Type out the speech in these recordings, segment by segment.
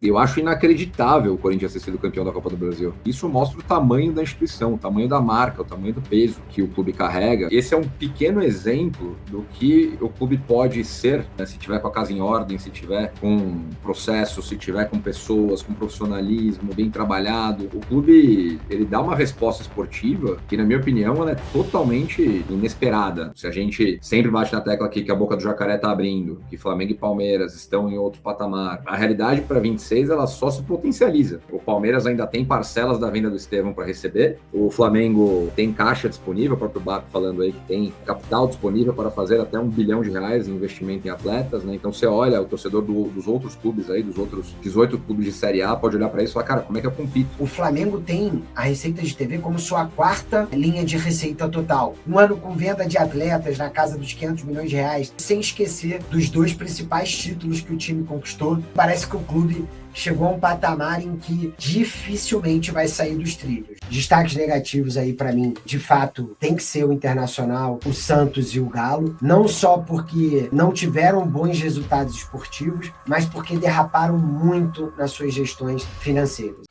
Eu acho inacreditável o Corinthians ter sido campeão da Copa do Brasil. Isso mostra o tamanho da instituição, o tamanho da marca, o tamanho do peso que o clube carrega. Esse é um pequeno exemplo do que o clube pode ser, né, se tiver com a casa em ordem, se tiver com processo, se tiver com pessoas, com profissionalismo, bem trabalhado. O clube, ele dá uma resposta esportiva que, na minha opinião, ela é totalmente inesperada. Se a gente sempre bate na tecla aqui que a boca do jacaré tá abrindo, que Flamengo e Palmeiras estão em outro patamar, a realidade para 26 ela só se potencializa. O Palmeiras ainda tem parcelas da venda do Estevão para receber, o Flamengo tem caixa disponível, o próprio Baco falando aí que tem capital disponível para fazer até R$1 bilhão em investimento em atletas, né? Então você olha, o torcedor dos outros clubes aí, dos outros 18 clubes de Série A, pode olhar para isso e falar, cara, como é que eu compito? O Flamengo tem a receita de TV como sua quarta linha de receita total. Um ano com venda de atletas na casa dos R$500 milhões, sem esquecer dos 2 principais títulos que o time conquistou. Parece que o clube chegou a um patamar em que dificilmente vai sair dos trilhos. Destaques negativos aí para mim, de fato, tem que ser o Internacional, o Santos e o Galo, não só porque não tiveram bons resultados esportivos, mas porque derraparam muito nas suas gestões financeiras.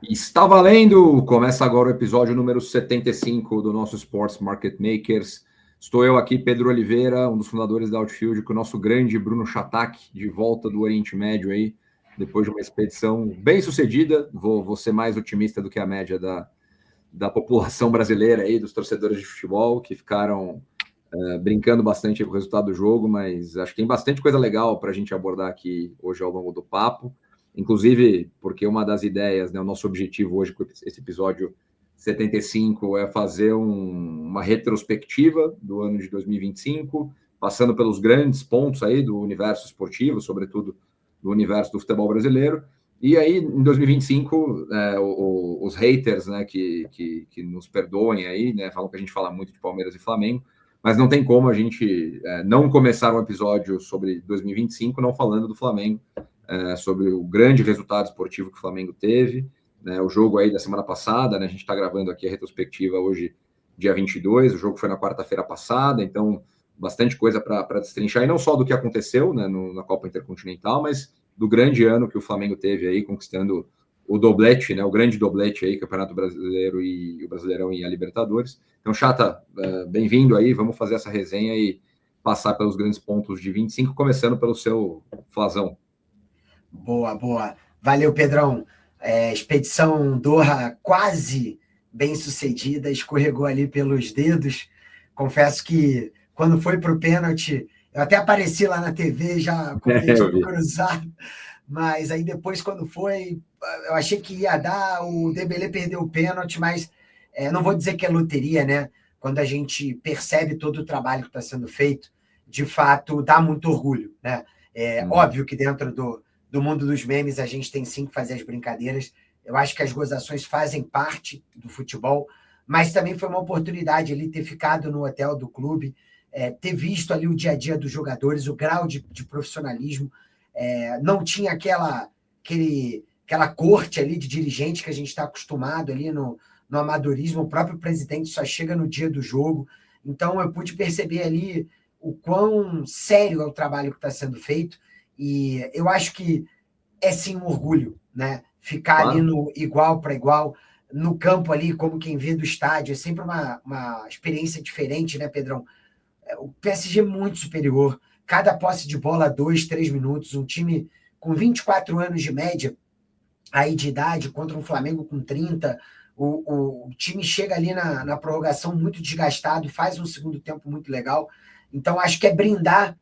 Está valendo! Começa agora o episódio número 75 do nosso Sports Market Makers. Estou eu aqui, Pedro Oliveira, um dos fundadores da Outfield, com o nosso grande Bruno Chatak, de volta do Oriente Médio aí, depois de uma expedição bem sucedida. Vou ser mais otimista do que a média da população brasileira aí, dos torcedores de futebol, que ficaram brincando bastante com o resultado do jogo, mas acho que tem bastante coisa legal para a gente abordar aqui hoje ao longo do papo. Inclusive, porque uma das ideias, né, o nosso objetivo hoje com esse episódio 75 é fazer uma retrospectiva do ano de 2025, passando pelos grandes pontos aí do universo esportivo, sobretudo do universo do futebol brasileiro. E aí, em 2025, os haters, né, que nos perdoem aí, né, falam que a gente fala muito de Palmeiras e Flamengo, mas não tem como a gente não começar um episódio sobre 2025 não falando do Flamengo, sobre o grande resultado esportivo que o Flamengo teve, né, o jogo aí da semana passada, né, a gente está gravando aqui a retrospectiva hoje, dia 22, o jogo foi na quarta-feira passada, então bastante coisa para destrinchar, e não só do que aconteceu, né, na Copa Intercontinental, mas do grande ano que o Flamengo teve aí, conquistando o doblete, né, o grande doblete aí, Campeonato Brasileiro e o Brasileirão e a Libertadores. Então, Chata, bem-vindo aí, vamos fazer essa resenha e passar pelos grandes pontos de 25, começando pelo seu Flasão. Boa. Valeu, Pedrão. Expedição Doha quase bem sucedida, escorregou ali pelos dedos. Confesso que quando foi para o pênalti, eu até apareci lá na TV já com o dedinho cruzado, mas aí depois, quando foi, eu achei que ia dar, o Dembélé perdeu o pênalti, mas não vou dizer que é loteria, né? Quando a gente percebe todo o trabalho que está sendo feito, de fato, dá muito orgulho, né? Óbvio que dentro do mundo dos memes a gente tem sim que fazer as brincadeiras. Eu acho que as gozações fazem parte do futebol, mas também foi uma oportunidade ali ter ficado no hotel do clube, ter visto ali o dia a dia dos jogadores, o grau de profissionalismo. Não tinha aquela corte ali de dirigente que a gente está acostumado ali no amadorismo. O próprio presidente só chega no dia do jogo. Então eu pude perceber ali o quão sério é o trabalho que está sendo feito, e eu acho que é sim um orgulho, né? Ficar ali no igual para igual, no campo ali, como quem vê do estádio, é sempre uma experiência diferente, né, Pedrão? O PSG é muito superior, cada posse de bola, 2, 3 minutos, um time com 24 anos de média aí de idade, contra um Flamengo com 30, o time chega ali na prorrogação muito desgastado, faz um segundo tempo muito legal. Então, acho que é brindar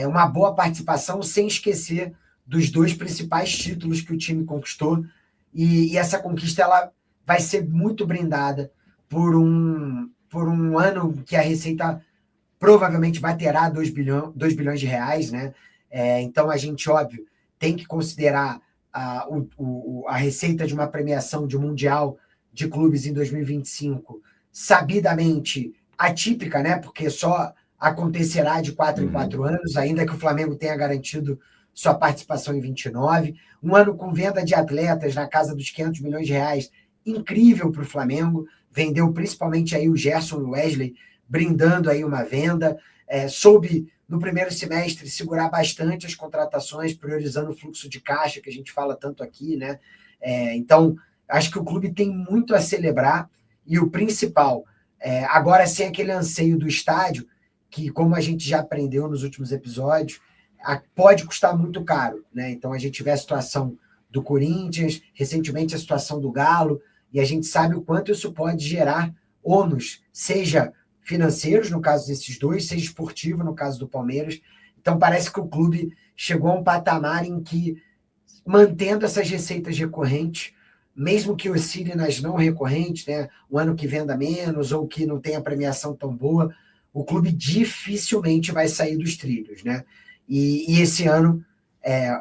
uma boa participação, sem esquecer dos 2 principais títulos que o time conquistou. E essa conquista ela vai ser muito brindada por um ano que a receita provavelmente baterá 2 bilhões de reais, né? Então, a gente, óbvio, tem que considerar a receita de uma premiação de Mundial de Clubes em 2025 sabidamente atípica, né? Porque só acontecerá de 4 em 4 anos, ainda que o Flamengo tenha garantido sua participação em 29. Um ano com venda de atletas na casa dos R$500 milhões, incrível para o Flamengo. vendeu principalmente aí o Gerson e o Wesley, brindando aí uma venda, soube no primeiro semestre segurar bastante as contratações, priorizando o fluxo de caixa, que a gente fala tanto aqui, né? Então, acho que o clube tem muito a celebrar, e o principal, agora sem aquele anseio do estádio, que como a gente já aprendeu nos últimos episódios, pode custar muito caro, né? Então a gente vê a situação do Corinthians, recentemente a situação do Galo, e a gente sabe o quanto isso pode gerar ônus, seja financeiros, no caso desses dois, seja esportivo, no caso do Palmeiras. Então parece que o clube chegou a um patamar em que, mantendo essas receitas recorrentes, mesmo que oscile nas não recorrentes, né, o ano que venda menos ou que não tenha premiação tão boa, o clube dificilmente vai sair dos trilhos, né? E esse ano,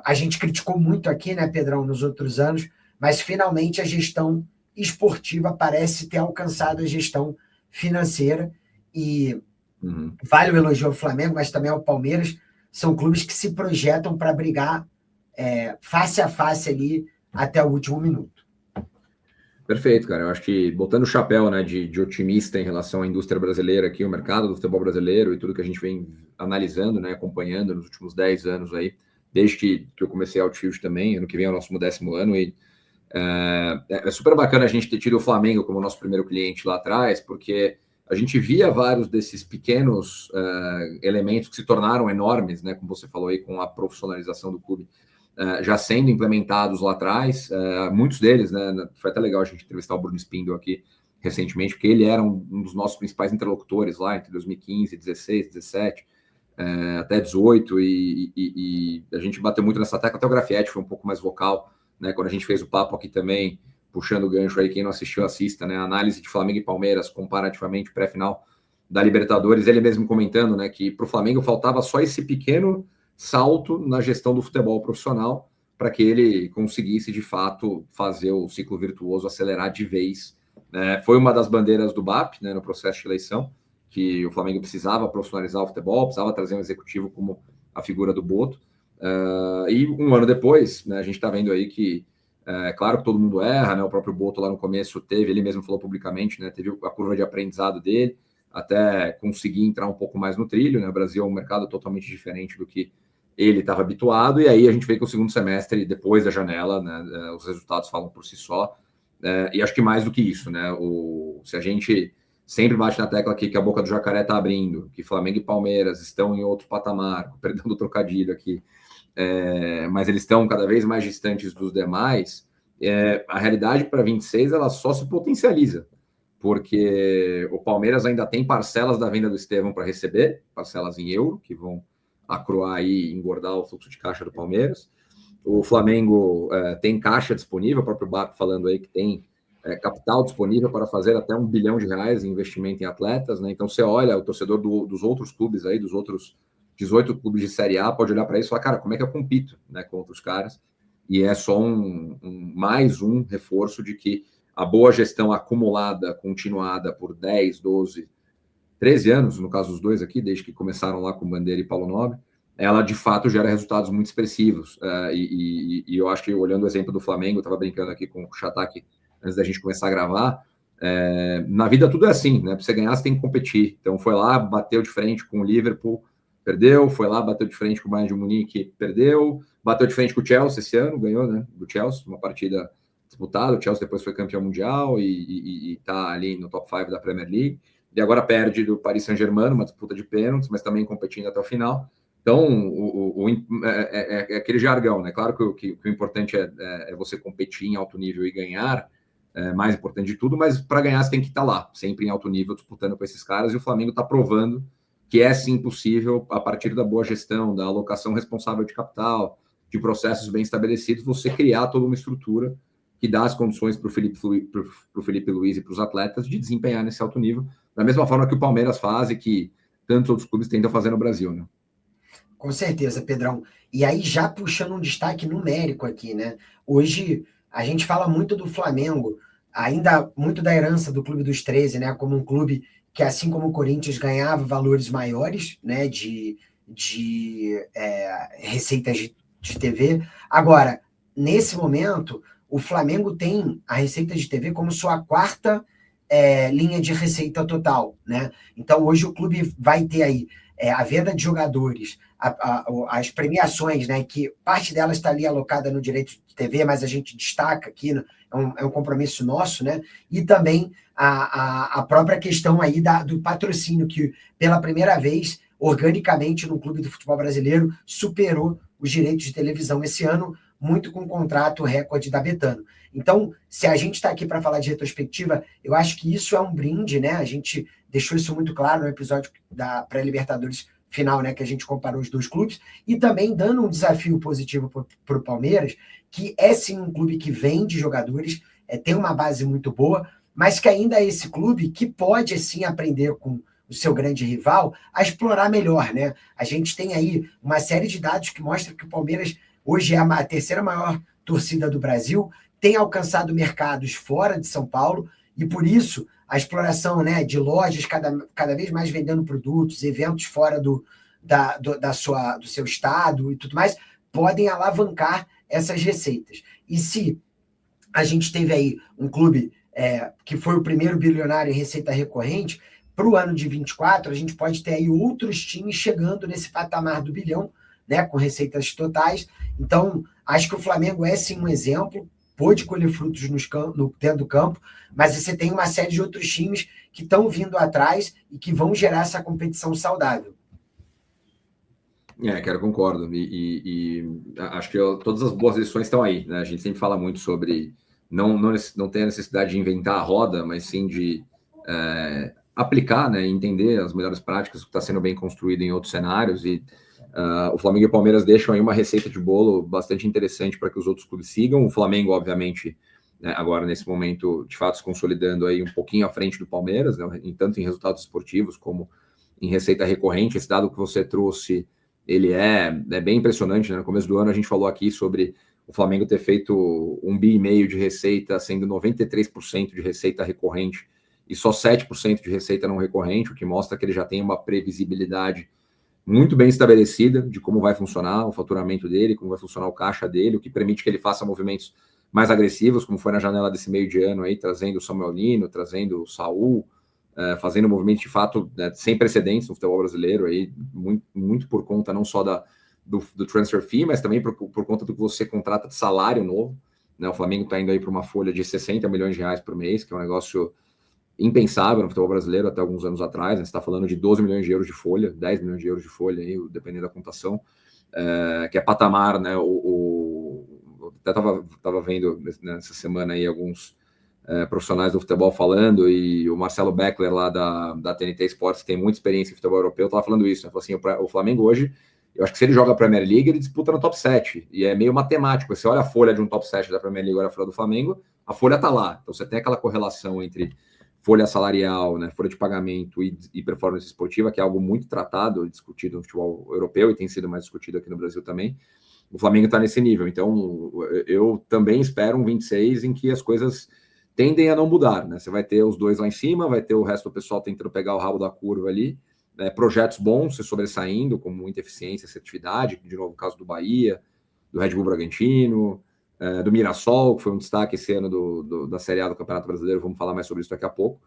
a gente criticou muito aqui, né, Pedrão, nos outros anos, mas finalmente a gestão esportiva parece ter alcançado a gestão financeira, e vale o elogio ao Flamengo, mas também ao Palmeiras. São clubes que se projetam para brigar face a face ali até o último minuto. Perfeito, cara. Eu acho que botando o chapéu, né, de otimista em relação à indústria brasileira aqui, o mercado do futebol brasileiro e tudo que a gente vem analisando, né, acompanhando nos últimos 10 anos aí, desde que eu comecei a Outfield também, ano que vem é o nosso 10º ano, e é super bacana a gente ter tido o Flamengo como nosso primeiro cliente lá atrás, porque a gente via vários desses pequenos elementos que se tornaram enormes, né, como você falou aí, com a profissionalização do clube, já sendo implementados lá atrás, muitos deles, né, foi até legal a gente entrevistar o Bruno Spindel aqui recentemente, porque ele era um dos nossos principais interlocutores lá entre 2015, 16, 17, até 18, e a gente bateu muito nessa tecla, até o Grafietti foi um pouco mais vocal, né, quando a gente fez o papo aqui também, puxando o gancho aí, quem não assistiu, assista, né, a análise de Flamengo e Palmeiras, comparativamente pré-final da Libertadores, ele mesmo comentando, né, que para o Flamengo faltava só esse pequeno salto na gestão do futebol profissional para que ele conseguisse, de fato, fazer o ciclo virtuoso acelerar de vez. Foi uma das bandeiras do BAP, né, no processo de eleição, que o Flamengo precisava profissionalizar o futebol, precisava trazer um executivo como a figura do Boto. E um ano depois, né, a gente está vendo aí que, claro que todo mundo erra, né, o próprio Boto lá no começo teve, ele mesmo falou publicamente, né, teve a curva de aprendizado dele, até conseguir entrar um pouco mais no trilho, né? O Brasil é um mercado totalmente diferente do que ele estava habituado, e aí a gente vê que o segundo semestre, depois da janela, né, os resultados falam por si só, e acho que mais do que isso, né, se a gente sempre bate na tecla aqui que a boca do jacaré está abrindo, que Flamengo e Palmeiras estão em outro patamar, perdão do trocadilho aqui, mas eles estão cada vez mais distantes dos demais, a realidade para 26 ela só se potencializa, porque o Palmeiras ainda tem parcelas da venda do Estevão para receber, parcelas em euro, que vão acroar aí, engordar o fluxo de caixa do Palmeiras. O Flamengo tem caixa disponível, o próprio BAP falando aí que tem capital disponível para fazer até R$1 bilhão em investimento em atletas, né? Então você olha, o torcedor dos outros clubes aí, dos outros 18 clubes de Série A, pode olhar para isso e falar, cara, como é que eu compito, né, contra os caras? E é só mais um reforço de que a boa gestão acumulada, continuada por 10, 12, 13 anos, no caso dos dois aqui, desde que começaram lá com Bandeira e Paulo Nobre, ela de fato gera resultados muito expressivos. E eu acho que, olhando o exemplo do Flamengo, eu estava brincando aqui com o Chatak antes da gente começar a gravar, na vida tudo é assim, né? Para você ganhar, você tem que competir. Então foi lá, bateu de frente com o Liverpool, perdeu, foi lá, bateu de frente com o Bayern de Munique, perdeu, bateu de frente com o Chelsea esse ano, ganhou, né? Do Chelsea, uma partida disputada, o Chelsea depois foi campeão mundial e está ali no top 5 da Premier League, e agora perde do Paris Saint-Germain, uma disputa de pênaltis, mas também competindo até o final. Então, é aquele jargão, né? Claro que o importante é você competir em alto nível e ganhar, mais importante de tudo, mas para ganhar você tem que estar lá, sempre em alto nível, disputando com esses caras, e o Flamengo está provando que é sim possível, a partir da boa gestão, da alocação responsável de capital, de processos bem estabelecidos, você criar toda uma estrutura que dá as condições para o Felipe Luiz e para os atletas de desempenhar nesse alto nível, da mesma forma que o Palmeiras faz e que tantos outros clubes tentam fazer no Brasil, né? Com certeza, Pedrão. E aí, já puxando um destaque numérico aqui, né? Hoje, a gente fala muito do Flamengo, ainda muito da herança do Clube dos 13, né? Como um clube que, assim como o Corinthians, ganhava valores maiores, né? De receitas de TV. Agora, nesse momento, o Flamengo tem a receita de TV como sua quarta linha de receita total, né? Então, hoje o clube vai ter aí a venda de jogadores, as premiações, né? Que parte delas está ali alocada no direito de TV, mas a gente destaca aqui, é um compromisso nosso, né? E também a própria questão aí do patrocínio, que pela primeira vez, organicamente, no clube do futebol brasileiro, superou os direitos de televisão esse ano, muito com o contrato recorde da Betano. Então, se a gente está aqui para falar de retrospectiva, eu acho que isso é um brinde, né? A gente deixou isso muito claro no episódio da pré-Libertadores final, né? Que a gente comparou os dois clubes, e também dando um desafio positivo para o Palmeiras, que é sim um clube que vende jogadores, tem uma base muito boa, mas que ainda é esse clube que pode, sim, aprender com o seu grande rival a explorar melhor, né? A gente tem aí uma série de dados que mostram que o Palmeiras hoje é a terceira maior torcida do Brasil, tem alcançado mercados fora de São Paulo, e por isso a exploração, né, de lojas cada vez mais vendendo produtos, eventos fora do seu estado e tudo mais, podem alavancar essas receitas. E se a gente teve aí um clube que foi o primeiro bilionário em receita recorrente, para o ano de 24, a gente pode ter aí outros times chegando nesse patamar do bilhão, né, com receitas totais. Então, acho que o Flamengo é sim um exemplo, pôde colher frutos dentro do campo, mas você tem uma série de outros times que estão vindo atrás e que vão gerar essa competição saudável. Cara, concordo. E acho que todas as boas lições estão aí, né? A gente sempre fala muito sobre não ter a necessidade de inventar a roda, mas sim de aplicar, né? Entender as melhores práticas, o que está sendo bem construído em outros cenários. E o Flamengo e o Palmeiras deixam aí uma receita de bolo bastante interessante para que os outros clubes sigam. O Flamengo, obviamente, né, agora nesse momento, de fato, se consolidando aí um pouquinho à frente do Palmeiras, né? Tanto em resultados esportivos como em receita recorrente. Esse dado que você trouxe, ele é bem impressionante, né? No começo do ano a gente falou aqui sobre o Flamengo ter feito 1,5 bi de receita, sendo 93% de receita recorrente e só 7% de receita não recorrente, o que mostra que ele já tem uma previsibilidade muito bem estabelecida de como vai funcionar o faturamento dele, como vai funcionar o caixa dele, o que permite que ele faça movimentos mais agressivos, como foi na janela desse meio de ano aí, trazendo o Samuel Lino, trazendo o Saul, fazendo movimentos de fato sem precedentes no futebol brasileiro, aí, muito por conta não só do transfer fee, mas também por conta do que você contrata de salário novo, né? O Flamengo está indo aí para uma folha de 60 milhões de reais por mês, que é um negócio impensável no futebol brasileiro até alguns anos atrás, né? Você está falando de 12 milhões de euros de folha, 10 milhões de euros de folha, aí, dependendo da contação, que é patamar, né? Até estava vendo nessa semana aí alguns profissionais do futebol falando, e o Marcelo Beckler lá da TNT Sports, que tem muita experiência em futebol europeu, estava falando isso, né? Falou assim, o Flamengo hoje, eu acho que se ele joga a Premier League, ele disputa no top 7, e é meio matemático, você olha a folha de um top 7 da Premier League, olha a folha do Flamengo, a folha está lá, então você tem aquela correlação entre folha salarial, né, folha de pagamento e performance esportiva, que é algo muito tratado e discutido no futebol europeu, e tem sido mais discutido aqui no Brasil também. O Flamengo está nesse nível, então eu também espero um 26 em que as coisas tendem a não mudar, né? Você vai ter os dois lá em cima, vai ter o resto do pessoal tentando pegar o rabo da curva ali, projetos bons se sobressaindo, com muita eficiência e assertividade, de novo o caso do Bahia, do Red Bull Bragantino, do Mirassol, que foi um destaque esse ano da Série A do Campeonato Brasileiro, vamos falar mais sobre isso daqui a pouco,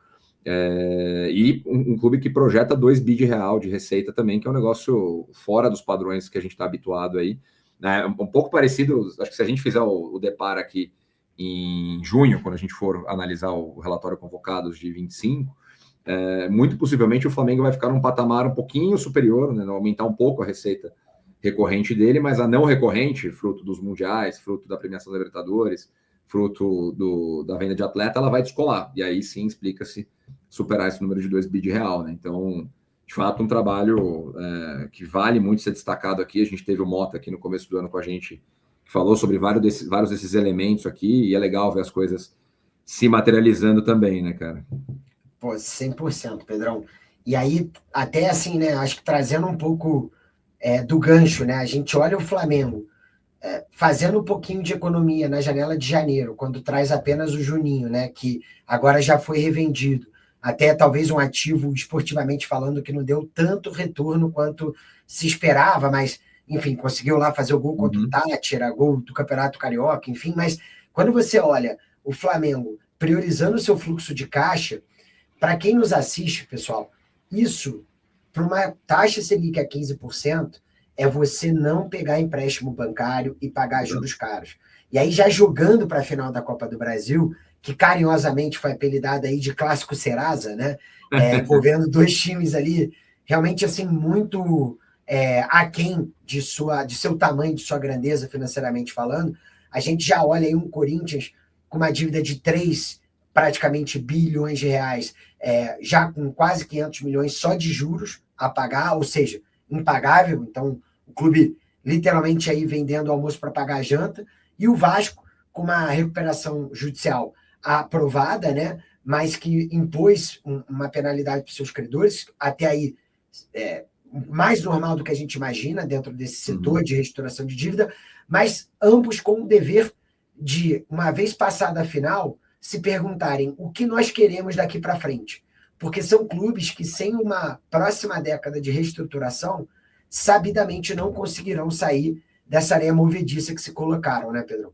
e um clube que projeta 2 bi de real de receita também, que é um negócio fora dos padrões que a gente está habituado aí, né? Um pouco parecido, acho que se a gente fizer o deparo aqui em junho, quando a gente for analisar o relatório convocados de 25, muito possivelmente o Flamengo vai ficar num patamar um pouquinho superior, né, aumentar um pouco a receita recorrente dele, mas a não recorrente, fruto dos mundiais, fruto da premiação da Libertadores, fruto da venda de atleta, ela vai descolar, e aí sim explica-se superar esse número de 2 bi de real, né? Então, de fato, um trabalho que vale muito ser destacado aqui. A gente teve o Mota aqui no começo do ano com a gente, que falou sobre vários desses elementos aqui, e é legal ver as coisas se materializando também, né, cara? Pô, 100%, Pedrão. E aí, até assim, né, acho que trazendo um pouco do gancho, né, a gente olha o Flamengo fazendo um pouquinho de economia na janela de janeiro, quando traz apenas o Juninho, né, que agora já foi revendido, até talvez um ativo esportivamente falando que não deu tanto retorno quanto se esperava, mas, enfim, conseguiu lá fazer o gol contra o Tátira, gol do Campeonato Carioca, enfim, mas quando você olha o Flamengo priorizando o seu fluxo de caixa, para quem nos assiste, pessoal, isso, para uma taxa Selic a 15%, é você não pegar empréstimo bancário e pagar juros caros. E aí, já jogando para a final da Copa do Brasil, que carinhosamente foi apelidada aí de Clássico Serasa, né? Envolvendo dois times ali, realmente assim, muito aquém de seu tamanho, de sua grandeza financeiramente falando. A gente já olha aí um Corinthians com uma dívida de 3 praticamente bilhões de reais, já com quase 500 milhões só de juros a pagar, ou seja, impagável. Então, o clube literalmente aí vendendo almoço para pagar a janta, e o Vasco com uma recuperação judicial aprovada, né, mas que impôs uma penalidade para os seus credores, até aí mais normal do que a gente imagina dentro desse setor de reestruturação de dívida, mas ambos com o dever de, uma vez passada a final, se perguntarem o que nós queremos daqui para frente. Porque são clubes que, sem uma próxima década de reestruturação, sabidamente não conseguirão sair dessa areia movediça que se colocaram, né, Pedro?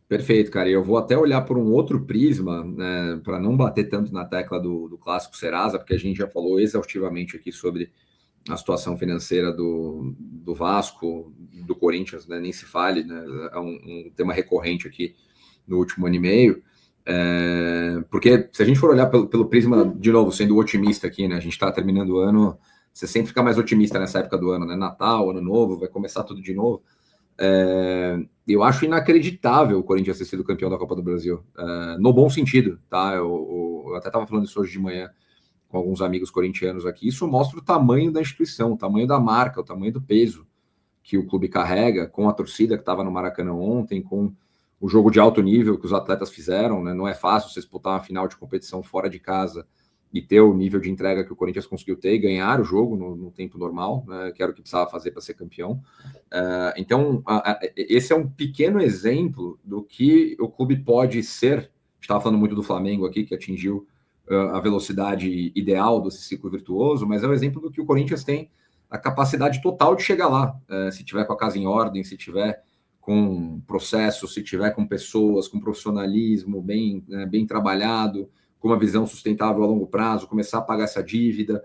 Perfeito, cara. E eu vou até olhar por um outro prisma, né, para não bater tanto na tecla do Clássico Serasa, porque a gente já falou exaustivamente aqui sobre a situação financeira do Vasco, do Corinthians, né, nem se fale, né, é um tema recorrente aqui no último ano e meio. Porque se a gente for olhar pelo prisma, de novo, sendo otimista aqui, né, a gente está terminando o ano, você sempre fica mais otimista nessa época do ano, né? Natal, Ano Novo, vai começar tudo de novo. Eu acho inacreditável o Corinthians ter sido campeão da Copa do Brasil, no bom sentido, tá? Eu até estava falando isso hoje de manhã com alguns amigos corintianos aqui. Isso mostra o tamanho da instituição, o tamanho da marca, o tamanho do peso que o clube carrega, com a torcida que estava no Maracanã ontem, com o jogo de alto nível que os atletas fizeram, né? Não é fácil você disputar uma final de competição fora de casa e ter o nível de entrega que o Corinthians conseguiu ter e ganhar o jogo no tempo normal, né, que era o que precisava fazer para ser campeão. Então, esse é um pequeno exemplo do que o clube pode ser. A gente estava falando muito do Flamengo aqui, que atingiu a velocidade ideal desse ciclo virtuoso, mas é um exemplo do que o Corinthians tem a capacidade total de chegar lá, se tiver com a casa em ordem, se tiver com processo, se tiver com pessoas, com profissionalismo bem trabalhado, com uma visão sustentável a longo prazo, começar a pagar essa dívida.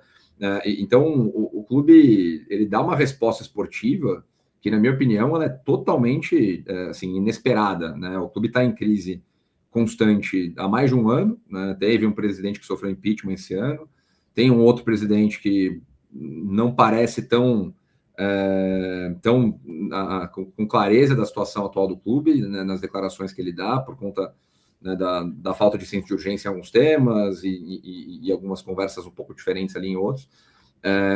Então, o clube ele dá uma resposta esportiva que, na minha opinião, ela é totalmente assim, inesperada, né? O clube está em crise constante há mais de um ano, né? Teve um presidente que sofreu impeachment esse ano, tem um outro presidente que não parece tão com clareza da situação atual do clube, né, nas declarações que ele dá, por conta, né, da falta de senso de urgência em alguns temas e algumas conversas um pouco diferentes ali em outros.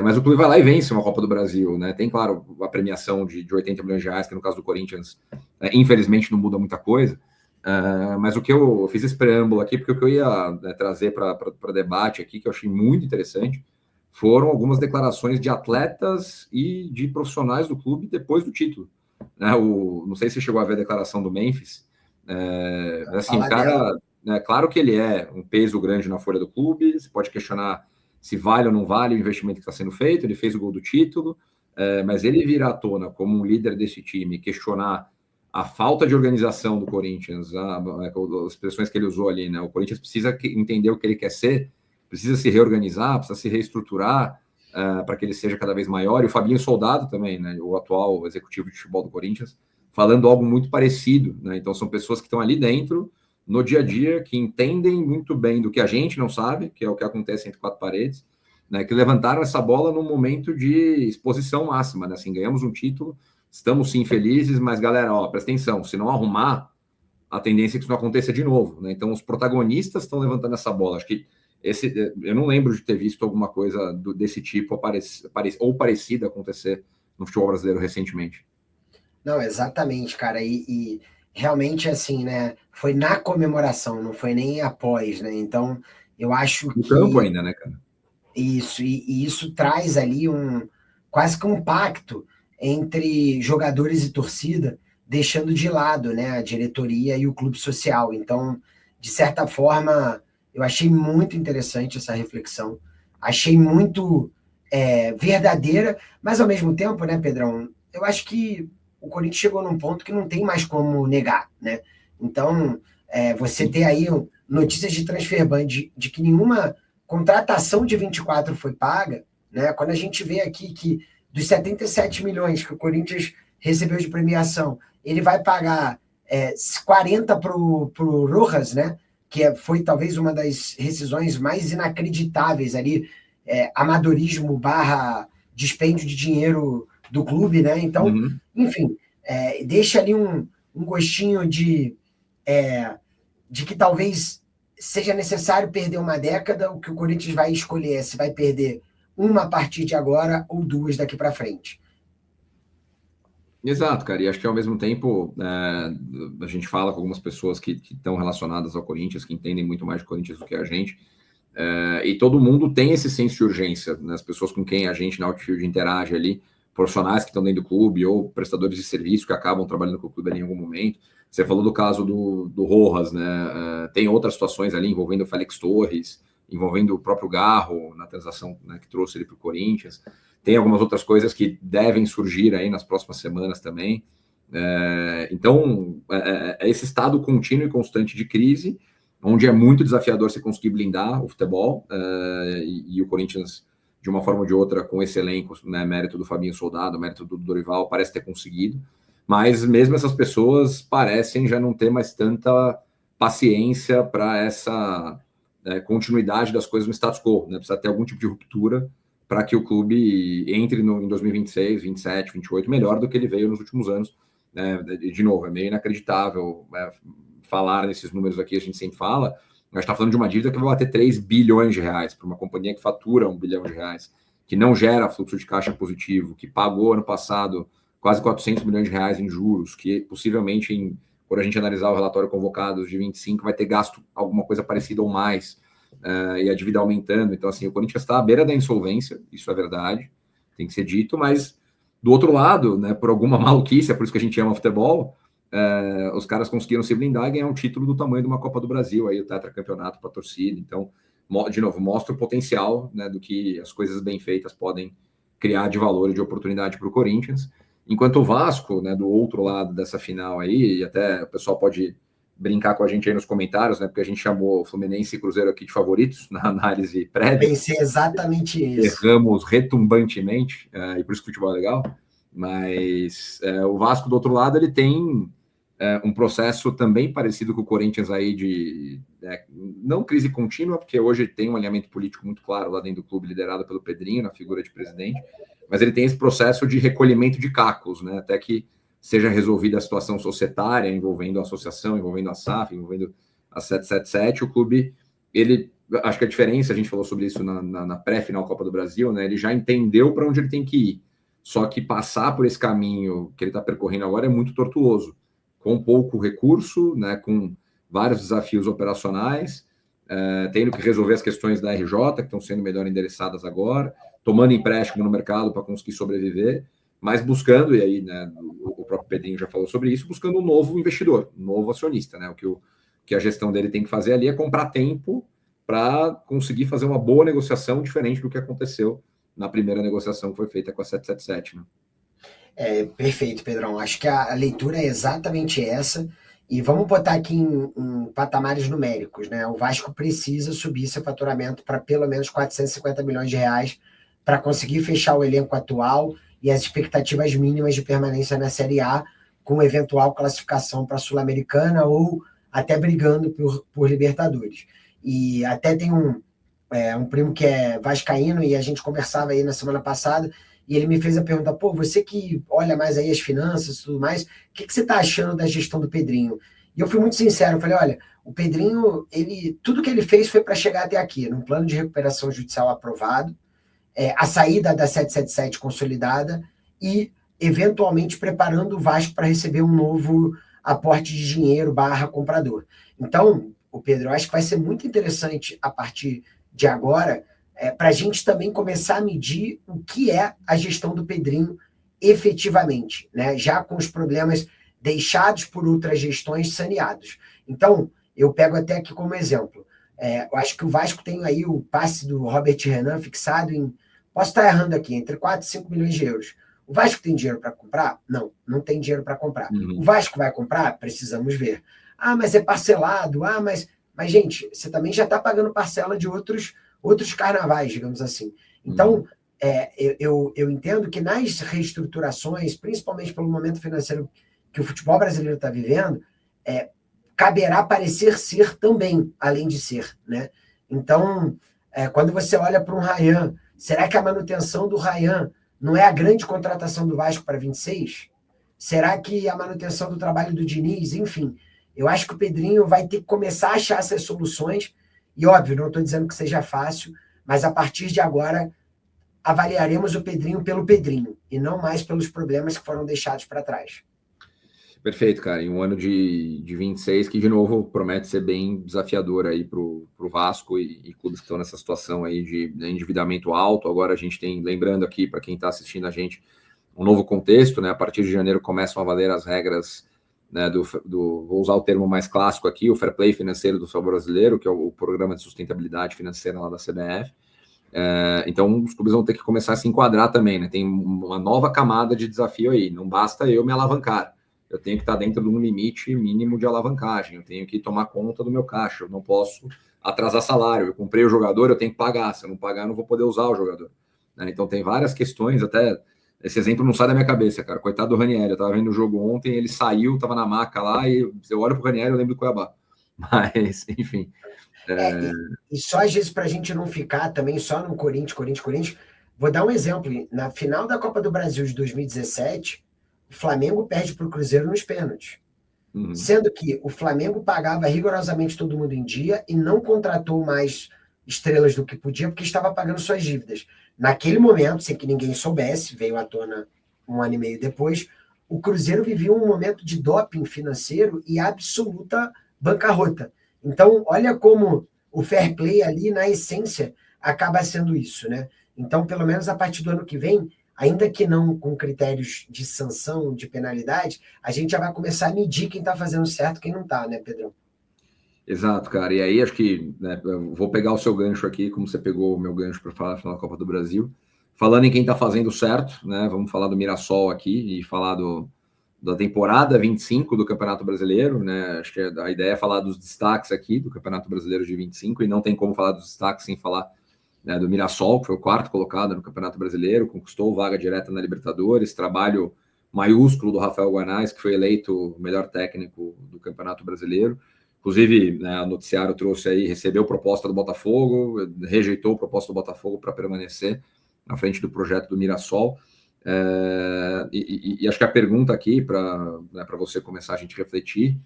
Mas o clube vai lá e vence uma Copa do Brasil, né? Tem, claro, a premiação de 80 milhões de reais, que no caso do Corinthians, infelizmente, não muda muita coisa. Mas o que eu fiz esse preâmbulo aqui, porque o que eu ia trazer para debate aqui, que eu achei muito interessante, foram algumas declarações de atletas e de profissionais do clube depois do título. Não sei se você chegou a ver a declaração do Memphis. Assim, o cara, claro que ele é um peso grande na folha do clube, você pode questionar se vale ou não vale o investimento que está sendo feito, ele fez o gol do título, mas ele vir à tona como um líder desse time, questionar a falta de organização do Corinthians, as expressões que ele usou ali, né? O Corinthians precisa entender o que ele quer ser, precisa se reorganizar, precisa se reestruturar para que ele seja cada vez maior. E o Fabinho Soldado também, né? O atual executivo de futebol do Corinthians, falando algo muito parecido, né? Então são pessoas que estão ali dentro, no dia a dia, que entendem muito bem do que a gente não sabe, que é o que acontece entre quatro paredes, né? Que levantaram essa bola num momento de exposição máxima, né? Assim, ganhamos um título, estamos sim felizes, mas galera, presta atenção, se não arrumar, a tendência é que isso não aconteça de novo, né? Então os protagonistas estão levantando essa bola. Acho que eu não lembro de ter visto alguma coisa desse tipo ou parecida acontecer no futebol brasileiro recentemente. Não, exatamente, cara. E realmente, assim, né? Foi na comemoração, não foi nem após, né? Então, eu acho No campo ainda, né, cara? Isso, e isso traz ali quase que um pacto entre jogadores e torcida, deixando de lado, né, a diretoria e o clube social. Então, de certa forma, eu achei muito interessante essa reflexão. Achei muito verdadeira, mas ao mesmo tempo, né, Pedrão, eu acho que o Corinthians chegou num ponto que não tem mais como negar, né? Então, você ter aí notícias de transfer ban de que nenhuma contratação de 24 foi paga, né? Quando a gente vê aqui que dos 77 milhões que o Corinthians recebeu de premiação, ele vai pagar 40 para o Rojas, né? Que foi talvez uma das rescisões mais inacreditáveis ali, amadorismo / dispêndio de dinheiro do clube, né? Então, enfim, deixa ali um gostinho de que talvez seja necessário perder uma década. O que o Corinthians vai escolher é se vai perder uma a partir de agora ou duas daqui para frente. Exato, cara, e acho que ao mesmo tempo a gente fala com algumas pessoas que estão relacionadas ao Corinthians, que entendem muito mais de Corinthians do que a gente, e todo mundo tem esse senso de urgência, né? As pessoas com quem a gente na Outfield interage ali, profissionais que estão dentro do clube ou prestadores de serviço que acabam trabalhando com o clube ali em algum momento. Você falou do caso do Rojas, né? Tem outras situações ali envolvendo o Félix Torres, envolvendo o próprio Garro na transação, né, que trouxe ele para o Corinthians. Tem algumas outras coisas que devem surgir aí nas próximas semanas também. Então, esse estado contínuo e constante de crise, onde é muito desafiador você conseguir blindar o futebol, e o Corinthians, de uma forma ou de outra, com esse elenco, né, mérito do Fabinho Soldado, mérito do Dorival, parece ter conseguido. Mas mesmo essas pessoas parecem já não ter mais tanta paciência para essa continuidade das coisas no status quo, né? Precisa ter algum tipo de ruptura para que o clube entre em 2026, 27, 28 melhor do que ele veio nos últimos anos. De novo, é meio inacreditável falar nesses números aqui, a gente sempre fala, mas está falando de uma dívida que vai bater 3 bilhões de reais para uma companhia que fatura 1 bilhão de reais, que não gera fluxo de caixa positivo, que pagou ano passado quase 400 milhões de reais em juros, que possivelmente, quando a gente analisar o relatório convocados de 25, vai ter gasto alguma coisa parecida ou mais, e a dívida aumentando. Então, assim, o Corinthians está à beira da insolvência, isso é verdade, tem que ser dito, mas do outro lado, né, por alguma maluquice, é por isso que a gente ama futebol, os caras conseguiram se blindar e ganhar um título do tamanho de uma Copa do Brasil, aí o tetracampeonato para a torcida. Então, de novo, mostra o potencial, né, do que as coisas bem feitas podem criar de valor e de oportunidade para o Corinthians. Enquanto o Vasco, né, do outro lado dessa final aí, e até o pessoal pode brincar com a gente aí nos comentários, né, porque a gente chamou Fluminense e Cruzeiro aqui de favoritos na análise prévia. Pensei exatamente isso. Erramos retumbantemente, e por isso que o futebol é legal. Mas o Vasco, do outro lado, ele tem um processo também parecido com o Corinthians aí de não crise contínua, porque hoje tem um alinhamento político muito claro lá dentro do clube, liderado pelo Pedrinho, na figura de presidente, mas ele tem esse processo de recolhimento de cacos, né, até que seja resolvida a situação societária, envolvendo a associação, envolvendo a SAF, envolvendo a 777, o clube, ele, acho que a diferença, a gente falou sobre isso na pré-final Copa do Brasil, né, ele já entendeu para onde ele tem que ir, só que passar por esse caminho que ele está percorrendo agora é muito tortuoso, com pouco recurso, né, com vários desafios operacionais, tendo que resolver as questões da RJ, que estão sendo melhor endereçadas agora, tomando empréstimo no mercado para conseguir sobreviver, mas buscando, e aí, né, o próprio Pedrinho já falou sobre isso, buscando um novo investidor, um novo acionista, né? O que a gestão dele tem que fazer ali é comprar tempo para conseguir fazer uma boa negociação, diferente do que aconteceu na primeira negociação que foi feita com a 777, né? Perfeito, Pedrão. Acho que a leitura é exatamente essa. E vamos botar aqui em patamares numéricos, né? O Vasco precisa subir seu faturamento para pelo menos 450 milhões de reais para conseguir fechar o elenco atual e as expectativas mínimas de permanência na Série A, com eventual classificação para a Sul-Americana ou até brigando por Libertadores. E até tem um primo que é vascaíno, e a gente conversava aí na semana passada, e ele me fez a pergunta, você que olha mais aí as finanças e tudo mais, o que você está achando da gestão do Pedrinho? E eu fui muito sincero, eu falei, olha, o Pedrinho, tudo que ele fez foi para chegar até aqui, num plano de recuperação judicial aprovado, a saída da 777 consolidada e, eventualmente, preparando o Vasco para receber um novo aporte de dinheiro / comprador. Então, o Pedro, eu acho que vai ser muito interessante a partir de agora, para a gente também começar a medir o que é a gestão do Pedrinho efetivamente, né? Já com os problemas deixados por outras gestões saneados. Então, eu pego até aqui como exemplo. Eu acho que o Vasco tem aí o passe do Robert Renan fixado em, posso estar errando aqui, entre 4 e 5 milhões de euros. O Vasco tem dinheiro para comprar? Não, não tem dinheiro para comprar. O Vasco vai comprar? Precisamos ver. Mas é parcelado. Mas gente, você também já está pagando parcela de outros outros carnavais, digamos assim. Então, eu entendo que nas reestruturações, principalmente pelo momento financeiro que o futebol brasileiro está vivendo, caberá parecer ser também, além de ser, né? Então, quando você olha para um Ryan, será que a manutenção do Ryan não é a grande contratação do Vasco para 26? Será que a manutenção do trabalho do Diniz? Enfim, eu acho que o Pedrinho vai ter que começar a achar essas soluções. E, óbvio, não estou dizendo que seja fácil, mas a partir de agora avaliaremos o Pedrinho pelo Pedrinho e não mais pelos problemas que foram deixados para trás. Perfeito, cara. Em um ano de 26, que de novo promete ser bem desafiador aí para o Vasco e clubes que estão nessa situação aí de endividamento alto. Agora a gente tem, lembrando aqui para quem está assistindo a gente, um novo contexto, né? A partir de janeiro começam a valer as regras, né, vou usar o termo mais clássico aqui, o fair play financeiro do futebol brasileiro, que é o programa de sustentabilidade financeira lá da CBF. Então os clubes vão ter que começar a se enquadrar também, né? Tem uma nova camada de desafio aí. Não basta eu me alavancar. Eu tenho que estar dentro de um limite mínimo de alavancagem, eu tenho que tomar conta do meu caixa, eu não posso atrasar salário, eu comprei o jogador, eu tenho que pagar, se eu não pagar, eu não vou poder usar o jogador. Então tem várias questões, até esse exemplo não sai da minha cabeça, cara, coitado do Ranieri, eu estava vendo o jogo ontem, ele saiu, estava na maca lá, e eu olho pro Ranieri, eu lembro do Cuiabá, mas, enfim. E só às vezes para a gente não ficar também só no Corinthians, vou dar um exemplo, na final da Copa do Brasil de 2017, o Flamengo perde para o Cruzeiro nos pênaltis. Sendo que o Flamengo pagava rigorosamente todo mundo em dia e não contratou mais estrelas do que podia porque estava pagando suas dívidas. Naquele momento, sem que ninguém soubesse, veio à tona um ano e meio depois, o Cruzeiro vivia um momento de doping financeiro e absoluta bancarrota. Então, olha como o fair play ali, na essência, acaba sendo isso, né? Então, pelo menos a partir do ano que vem, ainda que não com critérios de sanção, de penalidade, a gente já vai começar a medir quem está fazendo certo e quem não está, né, Pedrão? Exato, cara. E aí acho que, né, eu vou pegar o seu gancho aqui, como você pegou o meu gancho para falar da final da Copa do Brasil. Falando em quem está fazendo certo, né? Vamos falar do Mirassol aqui e falar da temporada 25 do Campeonato Brasileiro, né? Acho que a ideia é falar dos destaques aqui do Campeonato Brasileiro de 25 e não tem como falar dos destaques sem falar, né, do Mirassol, que foi o quarto colocado no Campeonato Brasileiro, conquistou vaga direta na Libertadores, trabalho maiúsculo do Rafael Guanais, que foi eleito o melhor técnico do Campeonato Brasileiro. Inclusive, né, o noticiário trouxe aí, recebeu proposta do Botafogo, rejeitou a proposta do Botafogo para permanecer na frente do projeto do Mirassol. E acho que a pergunta aqui, para você começar a gente refletir,